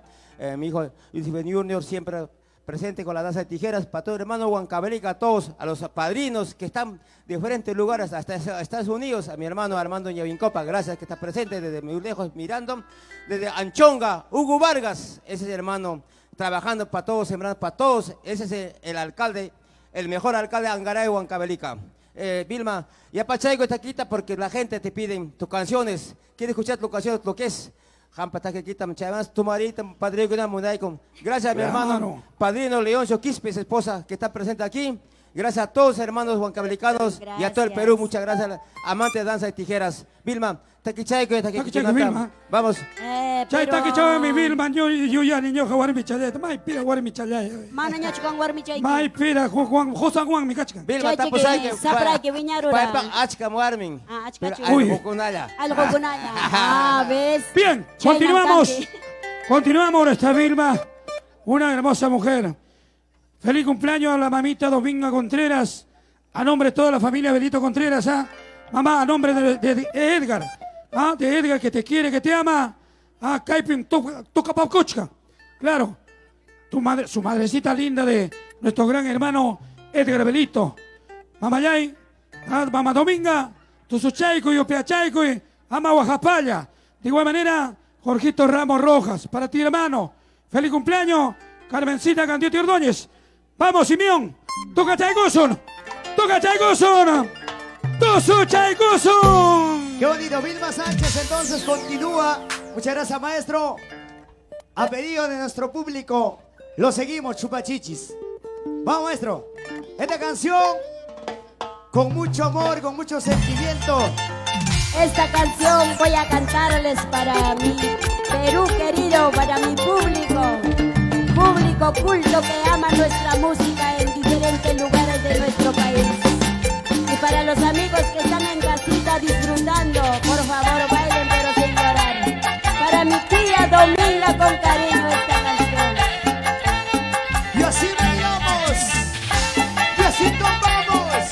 mi hijo Lucifer Junior siempre presente con la danza de tijeras, para todo hermano Huancavelica, a todos, a los padrinos que están de diferentes lugares, hasta Estados Unidos, a mi hermano Armando Ñavincopa, gracias que está presente desde muy lejos mirando, desde Anchonga, Hugo Vargas, ese es el hermano trabajando para todos, sembrando para todos, ese es el alcalde, el mejor alcalde de Angaray, Huancavelica. Vilma, ya Pachaico está quita porque la gente te pide tus canciones, quiere escuchar tus canciones, lo que es. Tu marita, padrino, gracias a mi hermano, padrino Leoncio Quispes, esposa que está presente aquí. Gracias a todos los hermanos huancavelicanos y a todo el Perú. Muchas gracias, amante de danza de tijeras. Vilma, Vilma. Vamos. Chay taquichao mi Vilma, yo ya niño Juan Michalaya, mai pira Juan Michalaya. Mana ñachukan warmichay. Mai pira Juan José Juan Micachican. Vilma, Chay chiqui, sapra que viñarura. Achka Warming. Achka Uy. Algo con allá. ¿Ves? Bien, continuamos nuestra Vilma, una hermosa mujer. Feliz cumpleaños a la mamita Dominga Contreras, a nombre de toda la familia Benito Contreras, mamá, a nombre de Edgar, de Edgar que te quiere, que te ama, Kaipim, toca Paucochka, claro, su madrecita linda de nuestro gran hermano Edgar Belito, mamá Yay, mamá Dominga, tu Chaico y Opea Chaico y ama Guajapaya, de igual manera, Jorgito Ramos Rojas, para ti hermano, feliz cumpleaños, Carmencita Candioti Ordóñez. Vamos, Simeón, toca Chaicoson, Tosu Chaicoson. Qué bonito, Vilma Sánchez entonces continúa. Muchas gracias, maestro. A pedido de nuestro público, lo seguimos, chupachichis. Vamos, maestro. Esta canción, con mucho amor, con mucho sentimiento. Esta canción voy a cantarles para mi Perú querido, para mi público culto que ama nuestra música en diferentes lugares de nuestro país. Y para los amigos que están en casita disfrutando, por favor bailen pero sin llorar. Para mi tía Dominga con cariño esta canción. Y así bailamos, y así tomamos,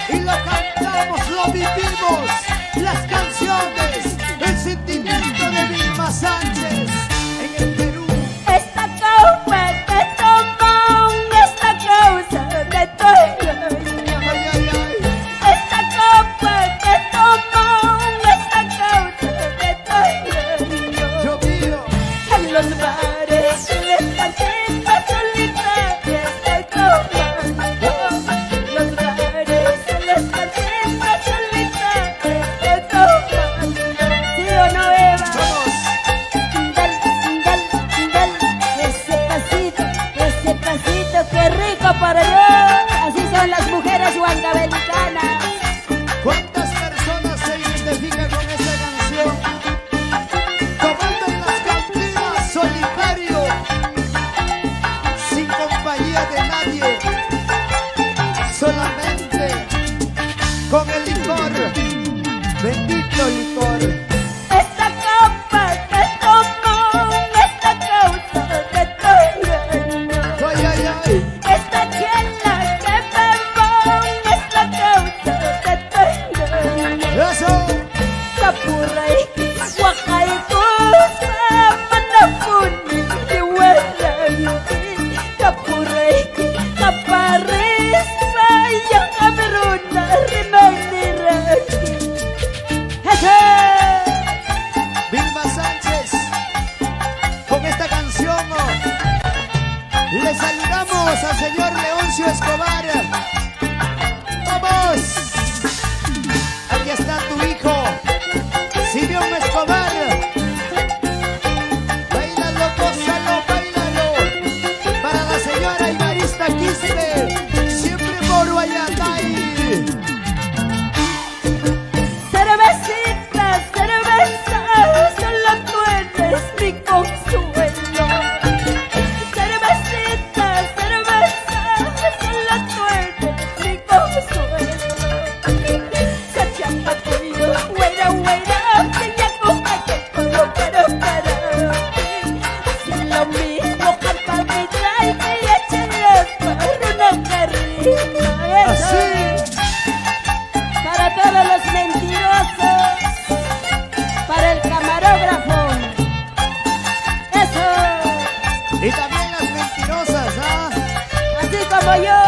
y lo cantamos, lo vivimos. Las canciones, el sentimiento de Vilma Sánchez en el Perú. Esta copa de tomón, esta causa de todo. para allá. Así son las mujeres huancavelicanas. ¿Cuántas personas se identifican con esta canción? Tomando en las cantinas, solitario, sin compañía de nadie, solamente con el licor, bendito licor. Esta copa que tomo, esta causa de tu Ay, ay, ay. esta chela que bebo, es la causa de tu Eso. Sapurray, Huacaycosa, Manapuni, Tihuaranqui, Sapurray, Caparris, Vaya, Cameruna, Rimaniraqui. Vilma Sánchez, con esta canción le saludamos al señor Leoncio Escobar. ¡Vamos! Aquí está tu hijo, Simeón Escobar. Bailalo, gózalo, bailalo. Para la señora Ibarista Quispe, siempre por Guayatay. Cervecita, cerveza, solo tú eres mi consuelo. Cervecita, cerveza, solo tú eres mi consuelo. Sachapacuyo, güera, güera, que ya coja que todo quiero para mí. Si lo mismo canta mi trae, que ya échale para una carrilla. Así. Para todos los mentirosos, para el camarógrafo. Eso, Y también las mentirosas, ¿ah? así como yo.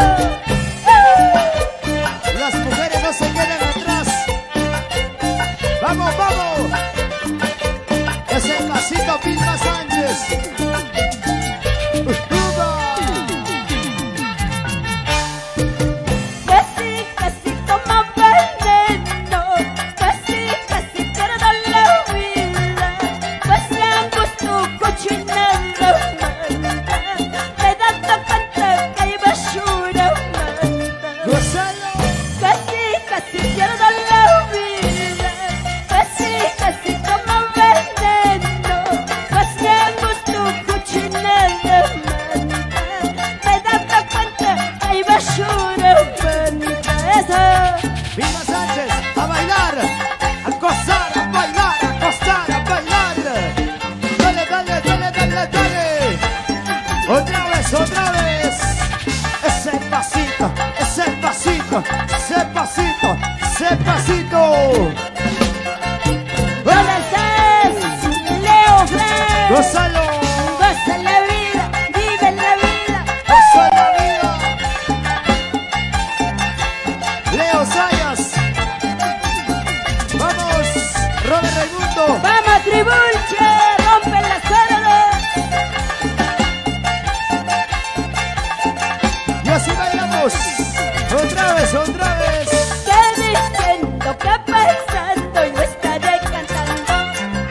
Las mujeres no se quedan atrás. ¡Vamos, vamos! Es el pasito Vilma Sánchez. Casi, casi toma veneno, casi pierdo la vida, casi angusto cochinada manda, me da cuenta que hay basura manda. ¡Gózalo! Casi pierdo la vida, casi toma veneno, casi angusto cochinada manda, me da cuenta que hay basura manda. Eso. Vilma Sánchez, a bailar, a gozar, a bailar, a gozar, a bailar. Dale, dale, dale, dale, dale. Otra vez, otra vez. Ese pasito, ese pasito, ese pasito, ese pasito. ¿Dónde estás, Leo Fred? ¡Gózalo! Goza la vida, vive la vida. ¡Goza la vida! Leo Sayas. Vamos, Robert Raimundo. Vamos, Tribulche, rompen las cuerdas. Y así bailamos. Otra vez, otra vez. Que diciendo que pensando yo estaré cantando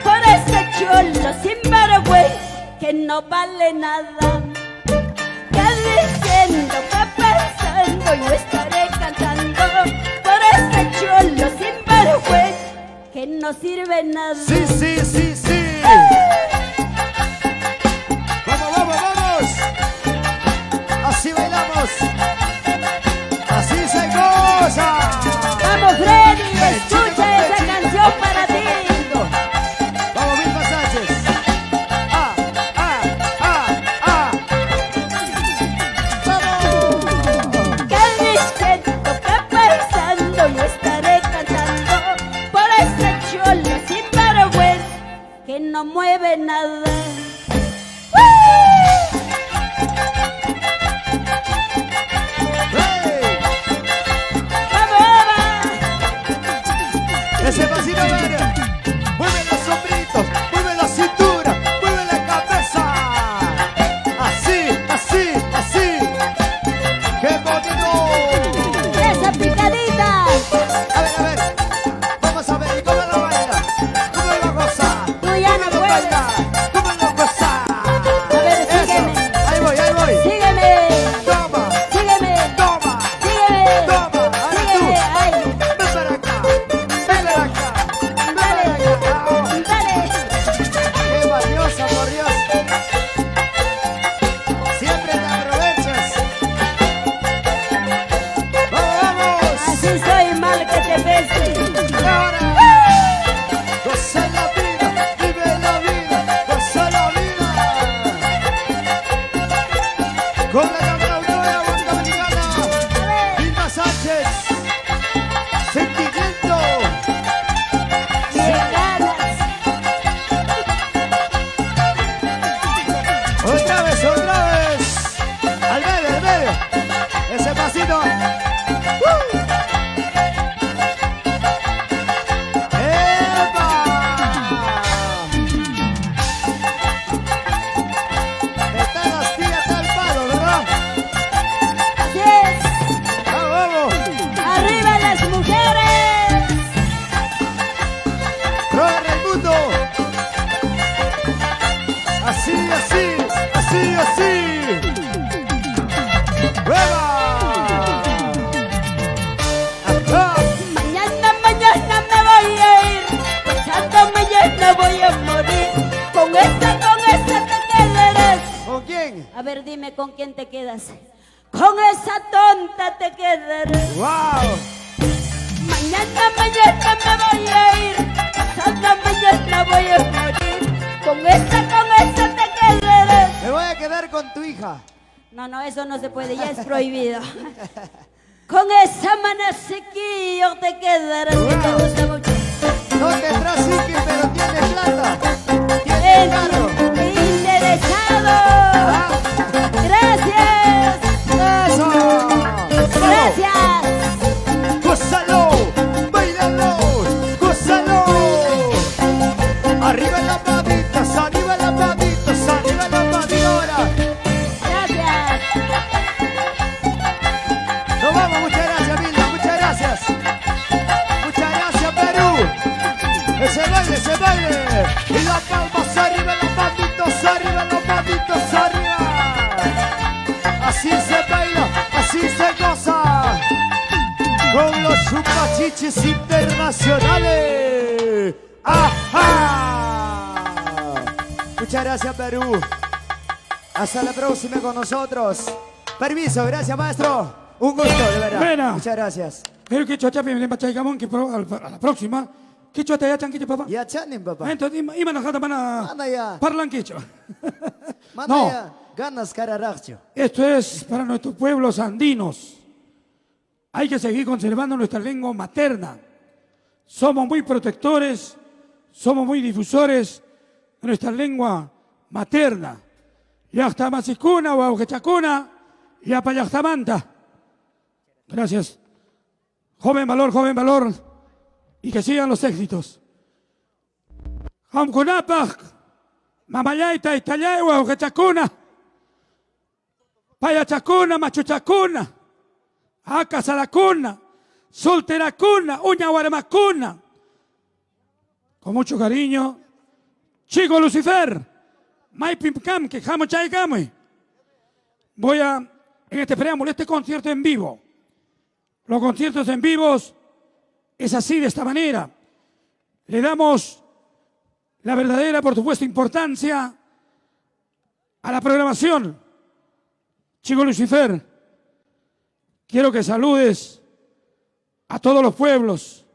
por ese cholo sin vergüenza que no vale nada. Que diciendo que pensando yo estaré cantando por ese cholo sin vergüenza que no sirve nada. Sí, sí, sí, sí. Vamos, vamos, vamos. Así bailamos. Así se goza. Vamos, Freddy, escucha esa canción para ti. Vamos, Vilma Sánchez. Ah, ah, ah, ah. Vamos. Que diciendo que pensando yo estaré cantando por ese cholo sin vergüenza Que no mueve nada. ¡Hey! ¡Vamos, Eva! Ese pasito verde. Mueve los hombritos, mueve la cintura, mueve la cabeza. Así, así, así. ¡Qué bonito! Esa picadita. A ver, vamos a ver, ¿y cómo lo baila? ¿Cómo lo goza? Tú ya no ¿Cómo lo puedes. baila? ver, dime con quién te quedas. Con esa tonta te quedarás. ¡Wow! Mañana me voy a ir. Pasado mañana voy a morir. Con esa te quedarás. Me voy a quedar con tu hija. No, eso no se puede, ya es prohibido. Con esa manasequillo te quedarás. Que te gusta mucho. No tendrás psique, pero tiene plata. Tiene carro. Interesado. Gracias. ¡Eso! Gracias. ¡Gózalo! ¡Bailalo! ¡Gózalo! Arriba las manitas, arriba las manitas, arriba las manitas. Gracias. Nos vamos, muchas gracias, Vilma, muchas gracias. Muchas gracias, Perú. Ese baile. Y las palmas arriba, las manitos arriba, las manitos arriba. Así se baila, así se goza. Con los chupachichis internacionales. ¡Ajá! Muchas gracias, Perú. Hasta la próxima con nosotros. Permiso, gracias, maestro. Un gusto, de verdad. Buena. Muchas gracias. Pero que chochapi me lempa chaigamon que a la próxima. Que chota ya chanquille papá. Ya chanin, papá. Entonces, ima no jata mana Manda ya. parlan quicho. Manda No. ya. Ganas cararacho. Esto es para nuestros pueblos andinos. Hay que seguir conservando nuestra lengua materna. Somos muy protectores, somos muy difusores de nuestra lengua materna. Yachtamasicuna o Aujechacuna, Yapayachtamanta. Gracias. Joven valor. Y que sigan los éxitos. Hamkunapaj, Mamayaita, Itayawa, Aujechacuna. Payachacuna, Machuchacuna, Acasalacuna, Solteracuna, Uñaguaramacuna. Con mucho cariño, Chico Lucifer, Maipimcam, que jamo chaigame. Voy a, en este preámbulo, este concierto en vivo. Los conciertos en vivos es así, de esta manera. Le damos la verdadera, por supuesto, importancia a la programación. Chico Lucifer, quiero que saludes a todos los pueblos,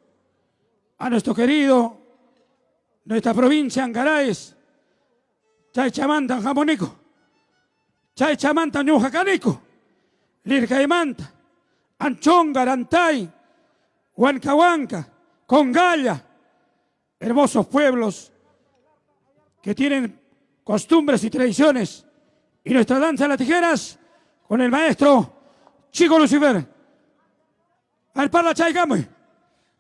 a nuestro querido, nuestra provincia Angaraes, Chaychamanta, Jamonico, Chaychamanta, Ñujacanico, Lircaimanta, Anchonga, Arantay, Huancahuanca, Congalla, hermosos pueblos que tienen costumbres y tradiciones. Y nuestra danza de las tijeras con el maestro Chico Lucifer. Al parla chaigame.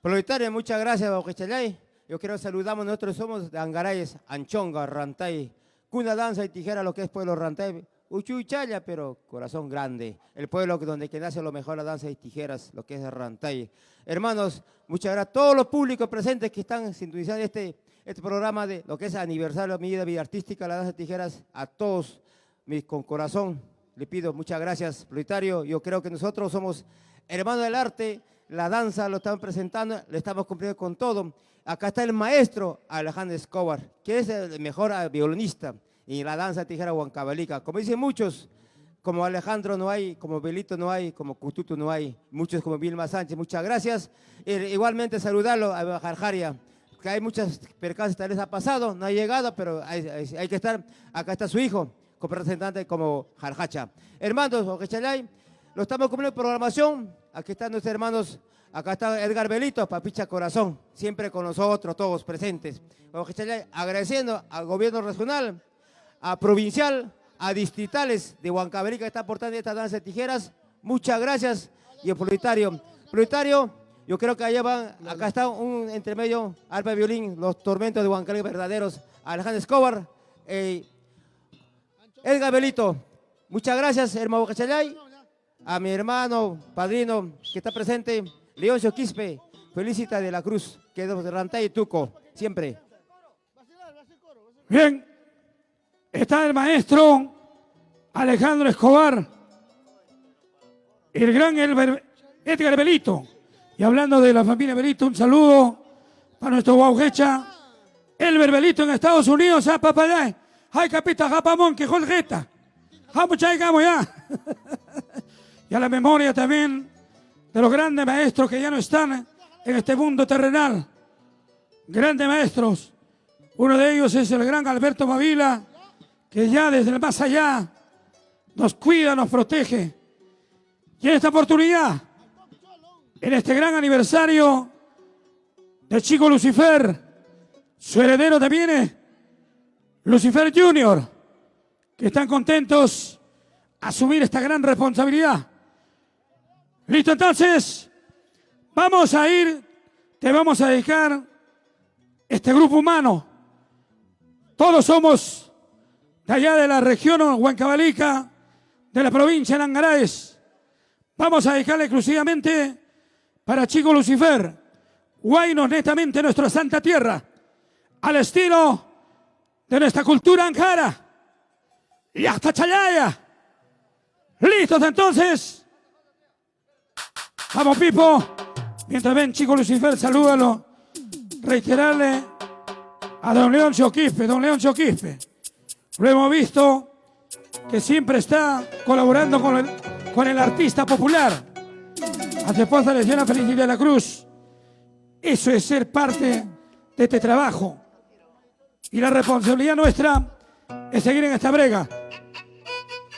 Proletario, muchas gracias, Bauquechalay. Yo quiero saludamos, nosotros somos de Angarayes, Anchonga, Rantay, cuna, danza y tijera, lo que es pueblo Rantay, Uchuychaya, pero corazón grande. El pueblo donde que nace lo mejor la danza y tijeras, lo que es Rantay. Hermanos, muchas gracias a todos los públicos presentes que están sintonizando este programa de lo que es aniversario de mi vida artística, la danza de tijeras, a todos con corazón. Le pido muchas gracias, Proletario. Yo creo que nosotros somos hermanos del arte, la danza lo estamos presentando, le estamos cumpliendo con todo. Acá está el maestro Alejandro Escobar, que es el mejor violinista y la danza tijera huancavelica. Como dicen muchos, como Alejandro no hay, como Belito no hay, como Cututu no hay, muchos como Vilma Sánchez, muchas gracias. Igualmente saludarlo a Jarjaria, que hay muchas percances, tal vez ha pasado, no ha llegado, pero hay que estar. Acá está su hijo, como representante como Jarjacha. Hermanos, Oquechalay, lo estamos cumpliendo programación. Aquí están nuestros hermanos, acá está Edgar Belito, Papicha Corazón, siempre con nosotros, todos presentes. Oquechalay, agradeciendo al gobierno regional, a provincial, a distritales de Huancavelica que está aportando esta danza de tijeras. Muchas gracias. Y el Proletario, yo creo que allá van, acá está un intermedio, arpa de violín, los tormentos de Huancavelica verdaderos, Alejandro Escobar, Edgar Belito. Muchas gracias, hermano Cachalay. A mi hermano, padrino, que está presente, Leoncio Quispe, Felicita de la Cruz, que es de Rantay y Tuco, siempre. Bien, está el maestro Alejandro Escobar, el gran Edgar Belito. Y hablando de la familia Belito, un saludo para nuestro guaujecha, Elber Belito en Estados Unidos, a papayay. Hay capita japamón que jolgeta. Vamos, llegamos ya. Y a la memoria también de los grandes maestros que ya no están en este mundo terrenal. Grandes maestros. Uno de ellos es el gran Alberto Mavila, que ya desde el más allá nos cuida, nos protege. Y en esta oportunidad, en este gran aniversario de Chico Lucifer, su heredero también es Lucifer Junior, que están contentos a asumir esta gran responsabilidad. Listo, entonces, vamos a ir, te vamos a dedicar este grupo humano. Todos somos de allá de la región Huancavelica, de la provincia de Langaraes. Vamos a dedicarle exclusivamente para Chico Lucifer, Huaynos, netamente nuestra santa tierra, al estilo de nuestra cultura ankara y hasta Chalaya. ¿Listos entonces? Vamos, Pipo. Mientras ven Chico Lucifer, salúdalo. Reiterarle a don Leoncio Quispe. Don Leoncio Quispe, lo hemos visto que siempre está colaborando con el artista popular. A su esposa le llena Felicidad de la Cruz. Eso es ser parte de este trabajo. Y la responsabilidad nuestra es seguir en esta brega.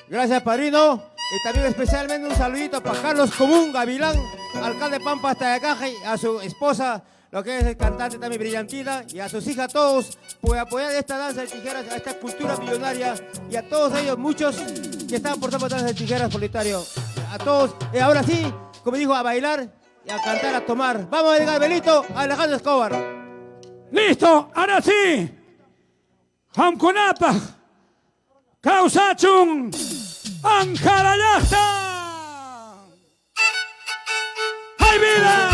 Gracias, padrino. Y también especialmente un saludito para Carlos Común Gavilán, alcalde de Pampa hasta Yacaje, a su esposa, lo que es el cantante también Brillantina, y a sus hijas, todos, por apoyar esta danza de tijeras, a esta cultura millonaria, y a todos ellos, muchos que están aportando danza de tijeras solitario. A todos, y ahora sí, como dijo, a bailar y a cantar, a tomar. Vamos a llegar, Belito, a Alejandro Escobar. ¡Listo! ¡Ahora sí! ¡Hamkunapa! ¡Kausachun! ¡Anjarayasta! ¡Hay vida!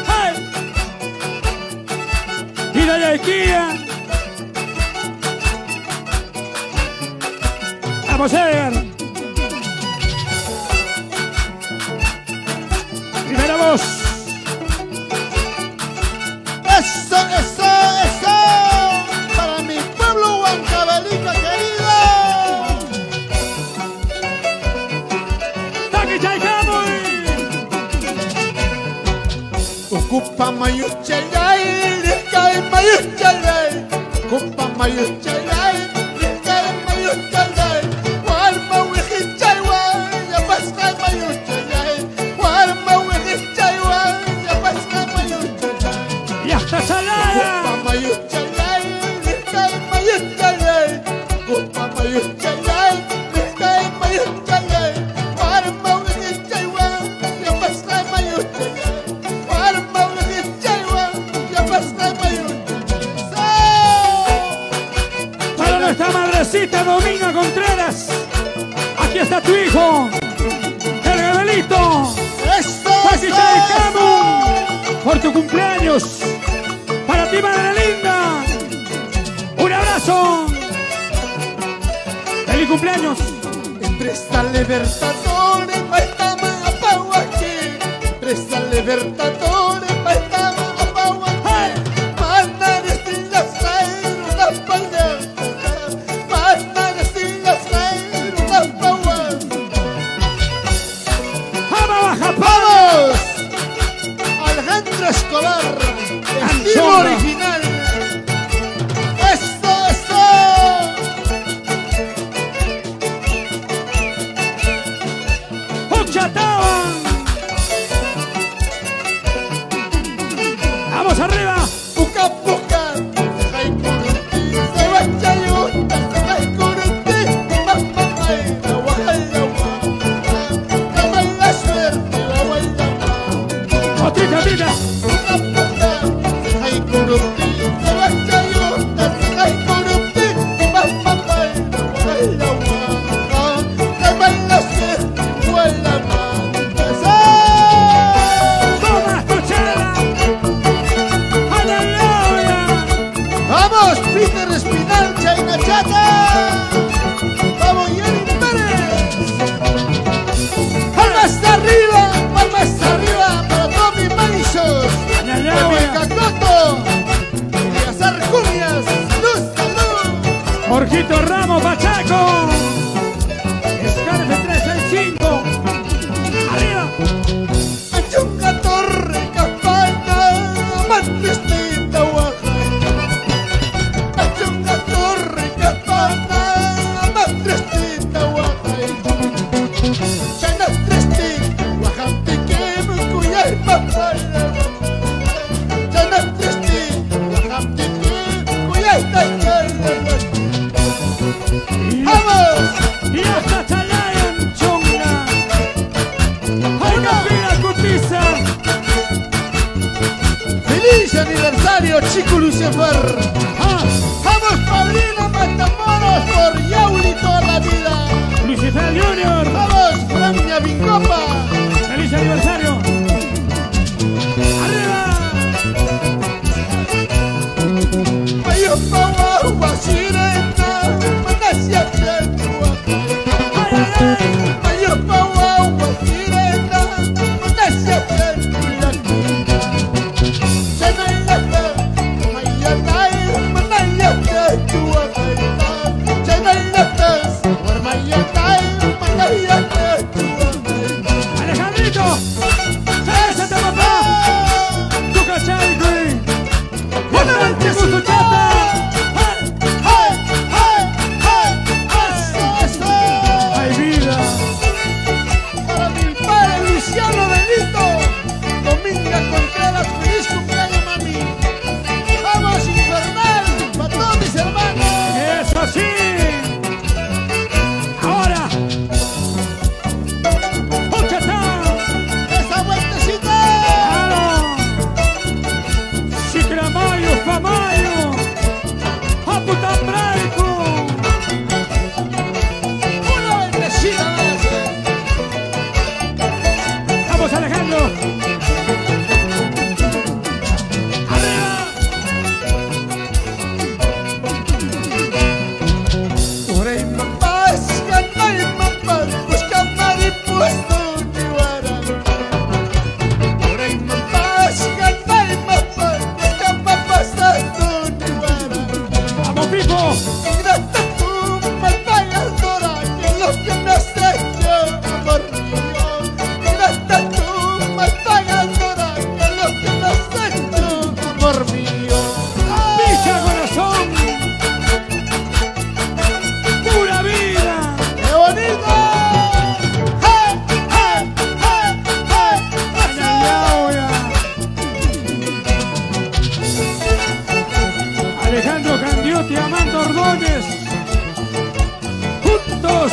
¡Hay! ¡Vida y Aikia! ¡Vamos a llegar! Primera voz. ¡Eso, eso, eso! Para mi pueblo Huancavelica querido. ¡Taki Chaicamui! Ocupa mayuchelay, lirkay mayuchelay. Ocupa mayuchelay, lirkay mayuchelay. Warma wihichay wan, ya paskay mayuchelay. Warma wihichay wan, ya paskay mayuchelay. ¡Y hasta Salada! Ocupa mayuchelay, lirkay mayuchelay. Ocupa mayuchelay, lirkay mayuchelay. Warma wihichay wan, ya paskay mayuchelay. Warma wihichay wan, ya paskay mayuchelay. Para nuestra madrecita Dominga Contreras. Aquí está tu hijo, el Gabrielito. ¡Eso, Taki eso, Chaicamu, por tu cumpleaños. Para ti, madre linda. Un abrazo. ¡Feliz cumpleaños! Empresa Libertadores, Maitama, Apahuachi. Empresa Libertadores, Maitama, Apahuachi. Manares sin las caídas, las palmas. Manares sin las caídas, las palmas. ¡Vamos, baja, ¡Vamos! Alejandro Escobar, estilo Anchoa. original. ¡Eso, eso! ¡Ochataban! ¡Vamos arriba! Puka puka, hay curutí, se va a chayuta, hay curutí, mamá, ay, la guayama, la mala suerte, la guayama. ¡Otrita, otrita! Puka puka, hay curutí, se va a chayuta, hay curutí, mamá, ay, la guayama, la mala suerte, la guayama. ¡Toma, escuchela! ¡Aleluya! ¡Vamos, Peter Espinal, Chaina Chata! ¡Vamos, Jenny Pérez! ¡Palmas arriba para todos mis manisos! ¡Aleluya! ¡De Huancacoto! ¡Y las Arcunias! ¡Salud, salud! Jorgito Ramos Pachaco. Mario Chico Lucifer. Vamos, padrino Matamoros, por Yauli toda la vida. Lucifer Junior. Vamos, Fran Vincopa. ¡Feliz aniversario! ¡Arriba! Mayo Paua, Sirena, Manasia Tetua. Mayo Paua, Sirena, Manasia Tetua. Chanayata, Mayanay, Manaya Tetua. Chanayata, Mayanay, Manaya Tetua. ¡Alejandrito! ¡Chávese, papá! ¡Tu cachai, güey! ¡Bastante gusto, chata! ¡Ay, vida! Para mi padre Luciano Benito, Dominga Contreras, feliz cumpleaños, mami. Vamos, infernal, para todos mis hermanos. ¡Eso sí! ¡Ahora! ¡Ochata! Esa vueltecita. ¡Claro! ¡Sicramayo, famayo! ¡Aputambraico! Una vueltecita más. ¡Vamos, Alejandro! ¡Arriba! Por ahí mamás, canay mamás, busca mariposa uniwara. Por ahí mamás, canay mamás, busca mariposa uniwara. ¡Vamos, Pipo! Gracias tú, malpagadora, que es lo que me has hecho, amor mío. Gracias tú, malpagadora, que es lo que me has hecho, amor mío. ¡Picha, corazón! ¡Pura vida! ¡Qué bonito! ¡Hey, hey, hey, hey! ¡Ayayaoya! Alejandro Candiotti, Amando Ordóñez, juntos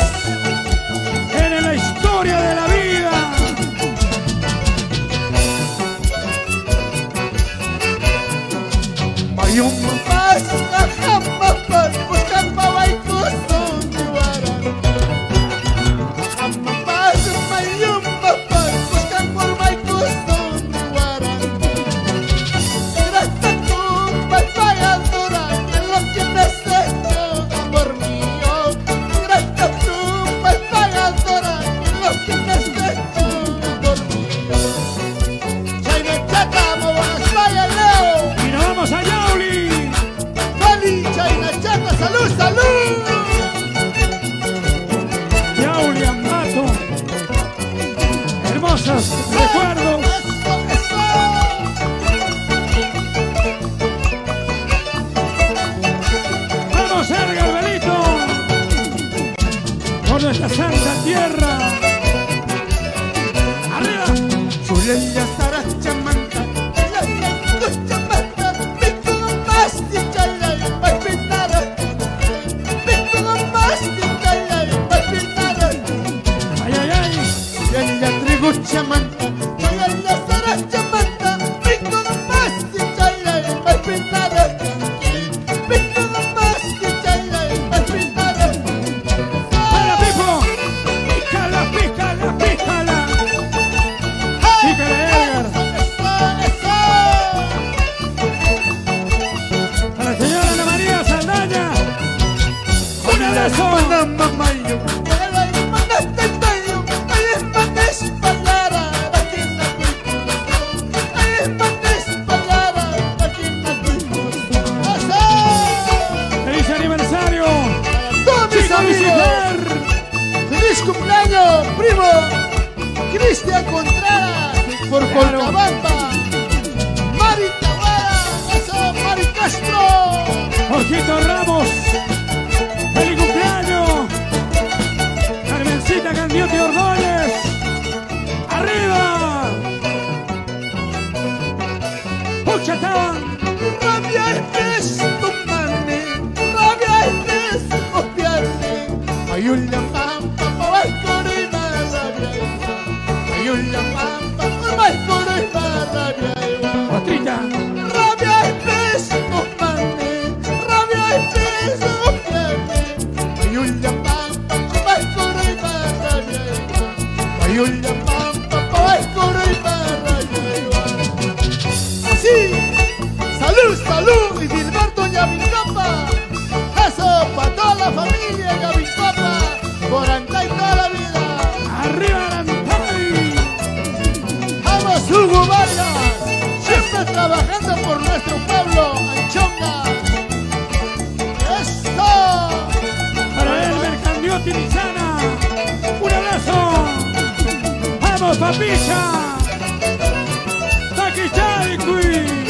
en la historia de la vida. Mayong mamás, nakamapan, buscan pawaikos uniwara. Mamás, mayong mapan, buscan pawaikos uniwara. Gracias tú, malpagadora, que es lo que me has hecho, amor mío. Gracias tú, malpagadora, que es lo que me has hecho, amor mío. Chayna Chata, Mabuenas Vaya, Leo. Y nos vamos a Yauli. Vali, Chayna Chata, salud, salud. Yauli, Ambato. Hermosos recuerdos. Eso, eso. Vamos, Edgar Belito. Por nuestra santa tierra. Arriba. Chuleya Sarachamanta, Chamanta, Pico más de Chalay, para pintar. Pico más de Chalay, para pintar. Ay, ay, ay. Chuleya Trigo Chamanta, Chuleya Sarachamanta, Pico más de Chalay, para pintar. Pico más de Chalay, para pintar. ¡Para, Pipo! ¡Pícala, pícala, pícala! ¡Pícala, Edgar! Para la señora Ana María Saldaña. ¡Un abrazo! ¡Feliz aniversario! ¡Chico Lucifer! ¡Feliz cumpleaños, primo! Cristian Contreras, por Claro. Colcabamba. Mari Tawara, eso, Mari Castro. Jorgito Ramos. ¡Feliz cumpleaños! Carmencita Candiotti Ordóñez. ¡Arriba! ¡Puchatán! Rabia es tu mane, rabia es copiarme. Ayulla pampa, pawai corina, rabia es. Ayulla pampa, pawai corina. Así, salud, salud y Gilberto Yavincapa. Eso para toda la familia Yavincapa, por Antay toda la vida. ¡Arriba Arantay! Vamos Hugo Vargas, siempre trabajando por nuestro pueblo, Anchonga. ¡Esto! Para el Mercandiotti Lizana. ¡Un abrazo! ¡Vamos, papilla! ¡Taquichaycui!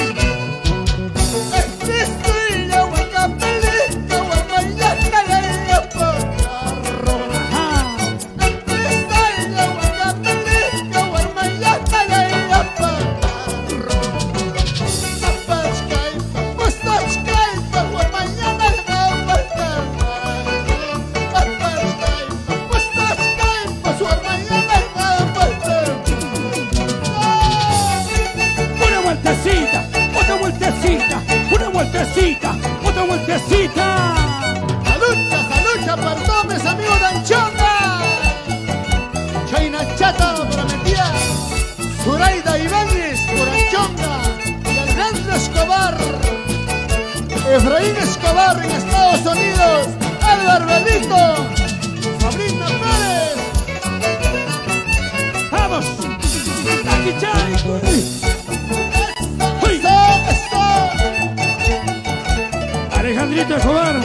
¡Otra vueltecita! ¡Salucha, salucha para todos mis amigos de Anchonga! Chaina Chata prometida, Zuraida Ibáñez por Anchonga y Alejandro Escobar, Efraín Escobar en Estados Unidos, Álvaro Belito, Sabrina Pérez. ¡Vamos! ¡Taquichaycui! Alejandrito Escobar.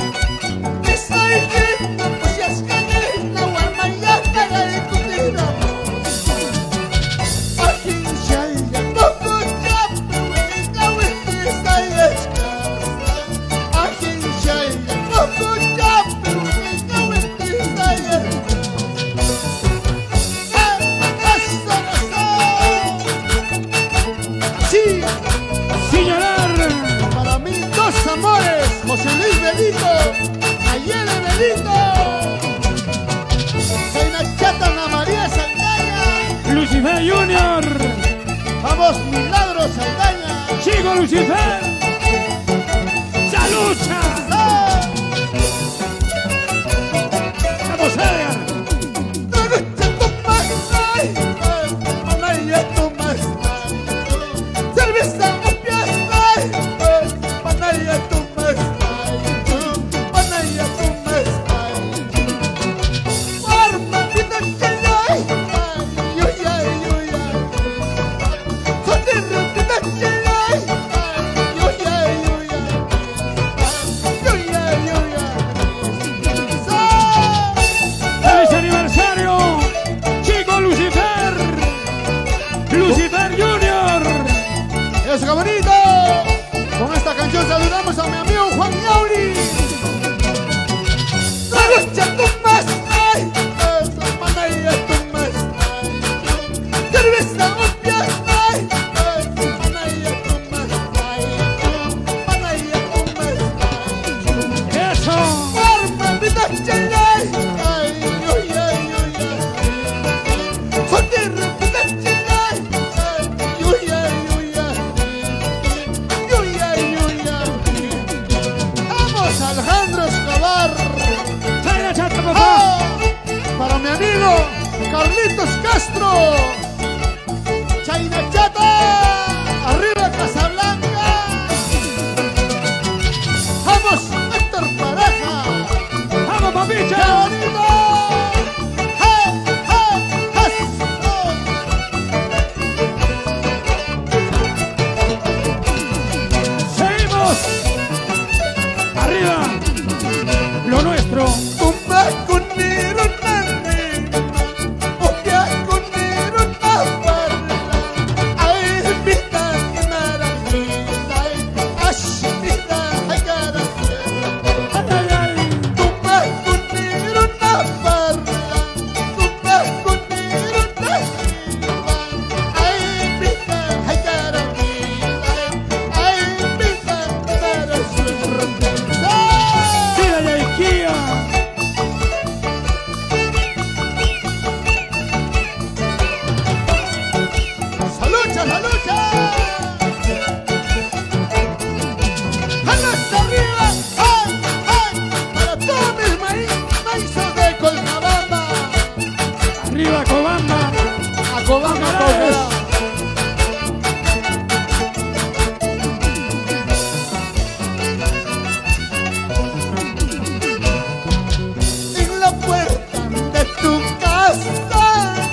José Luis Belito, Ayele Belito, Jaina Chata, Ana María Saldaña, Lucifer Junior. Vamos Milagros Saldaña, Chico Lucifer. ¡Salucha! ¡Vamos, Edgar! Cocobamba, Cocobamba. En la puerta de tu casa,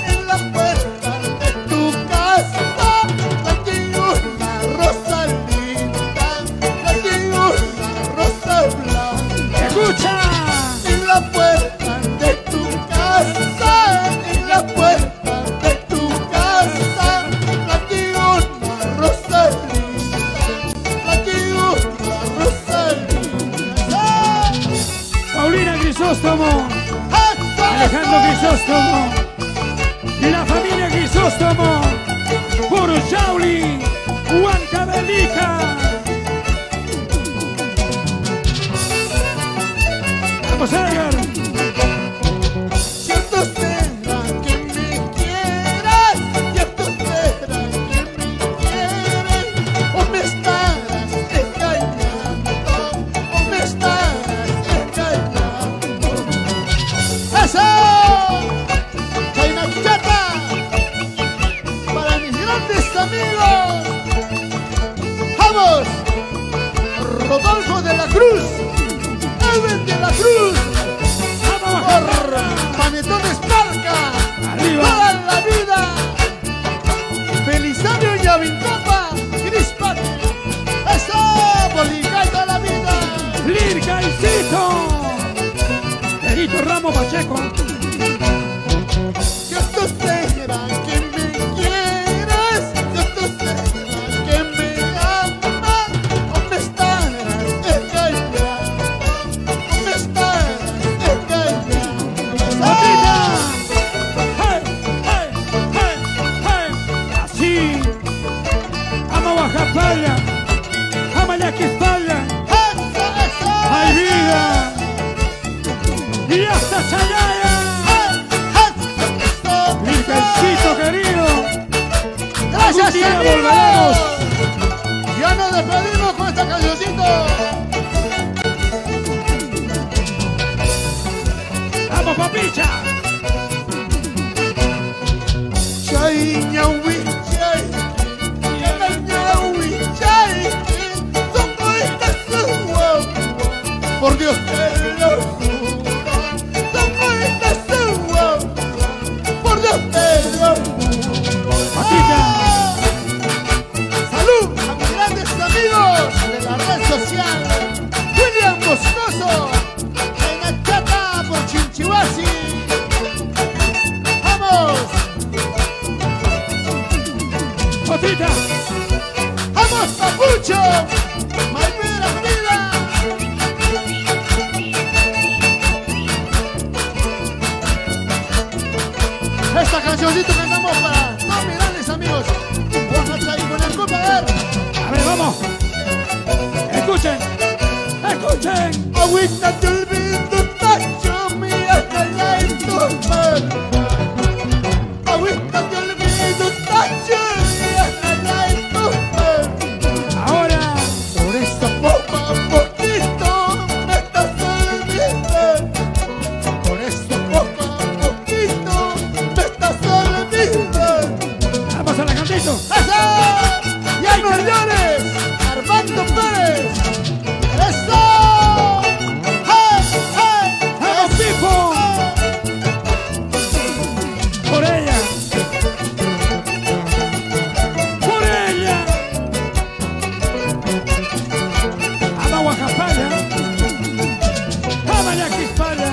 en la puerta de tu casa, aquí una rosa linda, aquí una rosa blanca. Escucha. En la puerta de tu casa, en la puerta de tu casa, aquí una rosa linda, aquí una rosa linda. Paulina Grisóstomo, Alejandro Grisóstomo, la familia Grisóstomo, por Shauli, Huancavelica. Vamos a ver. Cierto será que me quieras, cierto será que me quieres, o me estarás engañando, o me estarás engañando. ¡Eso! Chayna Chata, para mis grandes amigos. ¡Vamos! Rodolfo de la Cruz, Edwin de la Cruz, por Panetones Marca, Arriba. toda la vida. Belisario Yavincopa, Crispat, eso, Bolica y toda la vida. Lirca y Cito. Perito Ramos Pacheco. Cierto será que me quieres, cierto será que me amas, o me estarás engañando, o me estarás engañando. ¡Hey! ¡Hey! ¡Hey! ¡Hey! Así. Vamos a Japalla. Vamos a Quispalla. ¡Hay vida! ¡Y hasta Chayaya! Virgencito querido. Gracias, Algún día amigos. volveremos. Ya nos despedimos con esta cancioncita. ¡Vamos, papicha! Chay, ñaui, chay, ñaui, chay, ¿cómo estás tú, guau? Por Dios te lo juro, ¿cómo estás tú, guau? Por Dios te lo juro. Papicha. Salud a mis grandes amigos de la red social. William Moscoso, en Chata por Chinchihuasi. ¡Vamos! Papicha. ¡Vamos, Papucho! ¡Malvera vida! Esta cancioncita que cantamos para todos mis grandes amigos. Vamos a ir con el compa, a ver. A ver, vamos. Escuchen. Escuchen. Agüita te olvido, tacho, mía, calla en tu mano. Agüita te olvido, tacho, mía, calla en tu mano. Ahora. Por eso poco a poquito me estás olvidando. Por eso poco a poquito me estás olvidando. Vamos a la cantito. ¡Eso! ¡Ya no llores! ¡Armando Pérez! ¡Eso! ¡Hey, hey! ¡Vamos, Pipo! Por ella. Por ella. Vamos a Guajapaya. Vamos a Quispalla.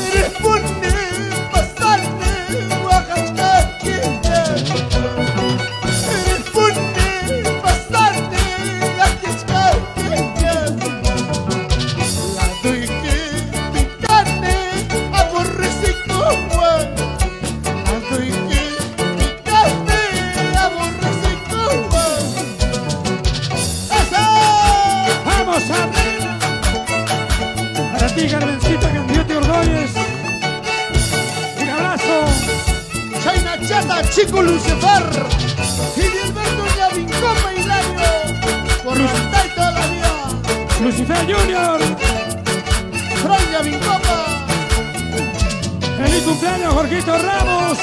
Eres bonita, pasarme, Oaxaca, eres bonita, pasarme, Oaxaca. La doy que picarme, aborrece como la doy que picarme, aborrece como ¡eso! Vamos arriba. Para ti, Carmencita, Candiote Ordóñez. Un abrazo. Chayna Chata, Chico Lucifer, Gilberto Yavincopa Hilario, por Rantay toda la vida, Lucifer Junior. Fran Yavincopa, ¡Feliz cumpleaños, Jorgito Ramos!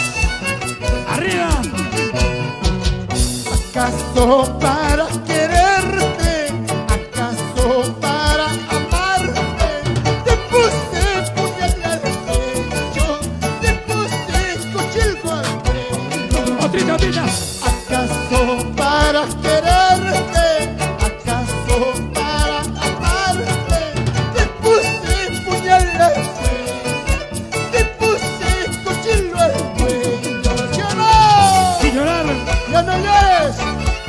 ¡Arriba! ¿Acaso para quererte? ¿Acaso para amarte? Te puse puñal al pecho, te puse cuchillo al pecho. ¡Otrita, otrita! ¿Acaso para quererte? ¿Acaso para amarte? Te puse puñal al pecho, te puse cuchillo al cuello. ¿Sí o no? ¡Sin llorar! ¡Ya no llores!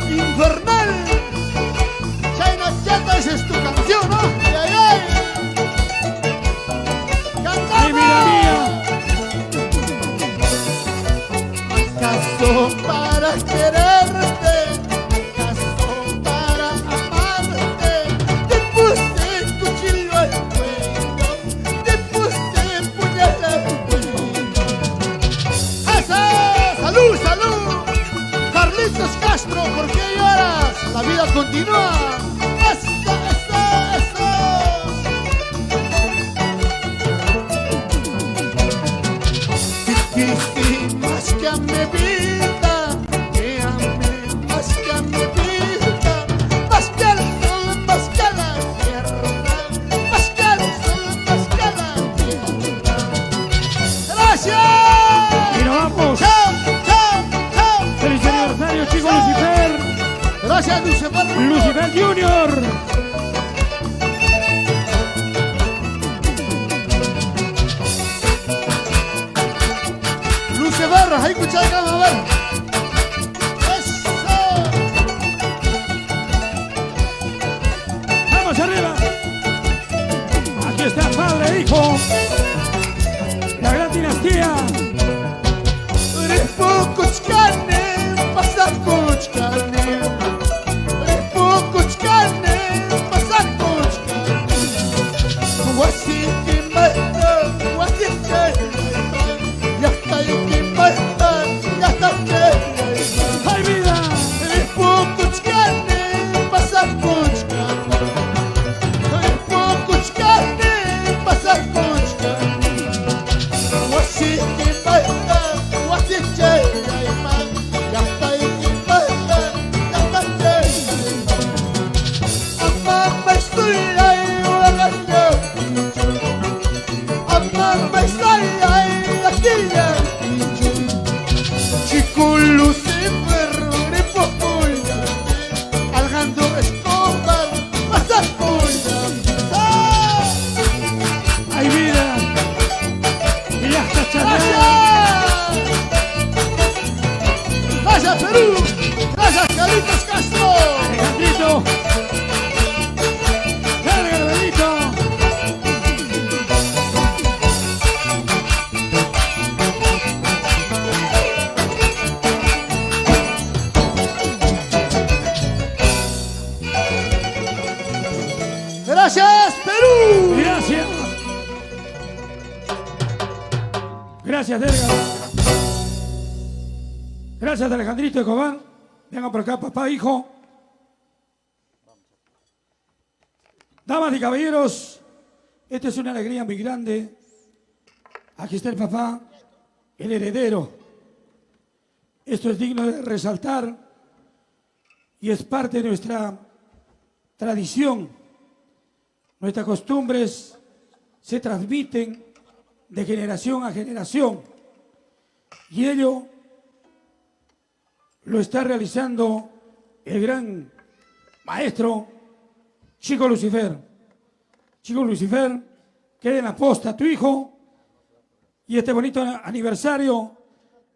¡Infernal! China Chata, esa es tu canción, ¿no? ¡Ay, ay, ay! ¡Ay, vida mía! ¿Acaso para quererte? ¿Acaso para amarte? Te puse cuchillo al cuello, te puse puñal al cuello. ¡Esa! ¡Salud, salud! Carlitos Castro, ¿por qué lloras? La vida continúa. ¡Eso, eso, eso! Dijiste más que a mi vida, que amé más que a mi vida, más que al sol, más que a la tierra, más que al sol, más que a la tierra. ¡Gracias! ¡Y nos vamos! ¡Chao, chao, chao! ¡Feliz aniversario, chico Lucifer! Gracias, Lucifer. ¡Lucifer Junior! Lucifer, ahí escucha acá, a ver. ¡Eso! ¡Vamos arriba! Aquí está padre e hijo. La gran dinastía. Ripo kuchkane, pasa kuchkane. Ripo kuchkane, pasa kuchkane. Wasiki mata, wasiki ya está y mata, ya está ¡Ay, vida! Ripo kuchkane, pasa kuchkane. Ripo kuchkane, pasa kuchkane. Wasiki mata, wasiki ya está y mata, ya está. Amma estoy ahí, Amma estoy ahí, aquí ya. Chico Lucifer, Ripo Puya, Alejandro Escobar, pasa Puya. ¡Ay, vida! ¡Y ya está charlando! ¡Gracias! ¡Gracias, Perú! ¡Gracias, Carlitos Castro! ¡Alejandrito! ¡Carga, Benito! ¡Gracias, Perú! ¡Gracias! Gracias, Delga. Gracias, Alejandrito y Cobán. Vengan por acá, papá, hijo. Damas y caballeros, esta es una alegría muy grande. Aquí está el papá, el heredero. Esto es digno de resaltar y es parte de nuestra tradición. Nuestras costumbres se transmiten de generación a generación y ello lo está realizando el gran maestro Chico Lucifer. Chico Lucifer, queda en la posta tu hijo y este bonito aniversario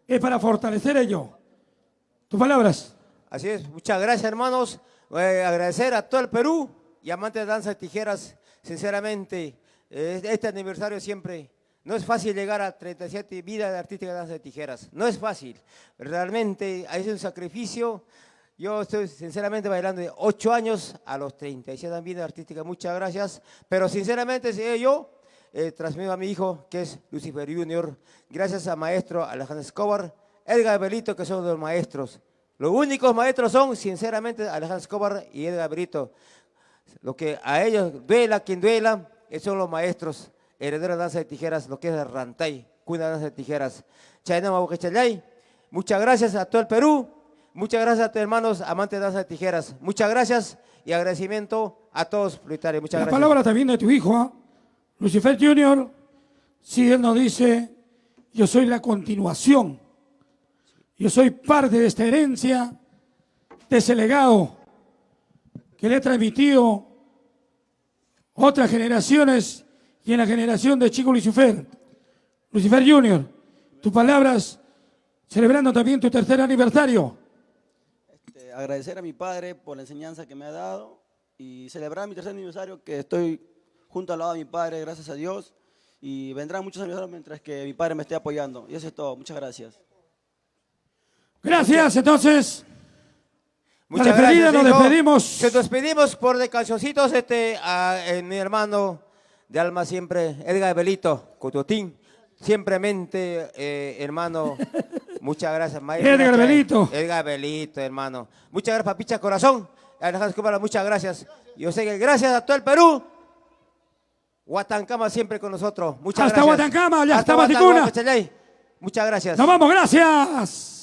es para fortalecer ello. Tus palabras. Así es, muchas gracias, hermanos. Agradecer a todo el Perú y amantes de danza de tijeras, sinceramente, este aniversario siempre, no es fácil llegar a 37 vidas de artística de danza de tijeras, no es fácil, realmente hay un sacrificio. Yo estoy sinceramente bailando de 8 años a los 37 vidas artísticas, muchas gracias, pero sinceramente yo transmito a mi hijo, que es Lucifer Junior, gracias a maestro Alejandro Escobar, Edgar Belito, que son los maestros. Los únicos maestros son, sinceramente, Alejandro Escobar y Edgar Belito. Lo que a ellos duela, quien duela, son los maestros, herederos de danza de tijeras, lo que es el Rantay. Cuna Danza de Tijeras. Chaynama Boquechalay. Muchas gracias a todo el Perú. Muchas gracias a tus hermanos amantes de danza de tijeras. Muchas gracias y agradecimiento a todos, Floritario. Muchas La gracias. palabra también de tu hijo, ¿ah? Lucifer Junior. Si él nos dice, yo soy la continuación. Yo soy parte de esta herencia, de ese legado que le he transmitido otras generaciones y en la generación de Chico Lucifer. Lucifer Junior, tus palabras celebrando también tu tercer aniversario. Agradecer a mi padre por la enseñanza que me ha dado y celebrar mi tercer aniversario, que estoy junto al lado de mi padre, gracias a Dios, y vendrán muchos aniversarios mientras que mi padre me esté apoyando. Y eso es todo. Muchas gracias. Gracias, entonces. Muchas La despedida, gracias, nos hijo. despedimos. Se despedimos por de cancioncitos a mi hermano de alma siempre, Edgar Belito, Cototín. Simplemente, hermano, muchas gracias, maestro. Edgar Belito. Edgar Belito, hermano. Muchas gracias, papicha corazón. Muchas gracias. Yo sé que gracias a todo el Perú. Huatancama siempre con nosotros. Muchas Hasta gracias. Huatancama, ya Hasta está Baticuna. Huatancama, Muchas gracias. Nos vamos, gracias.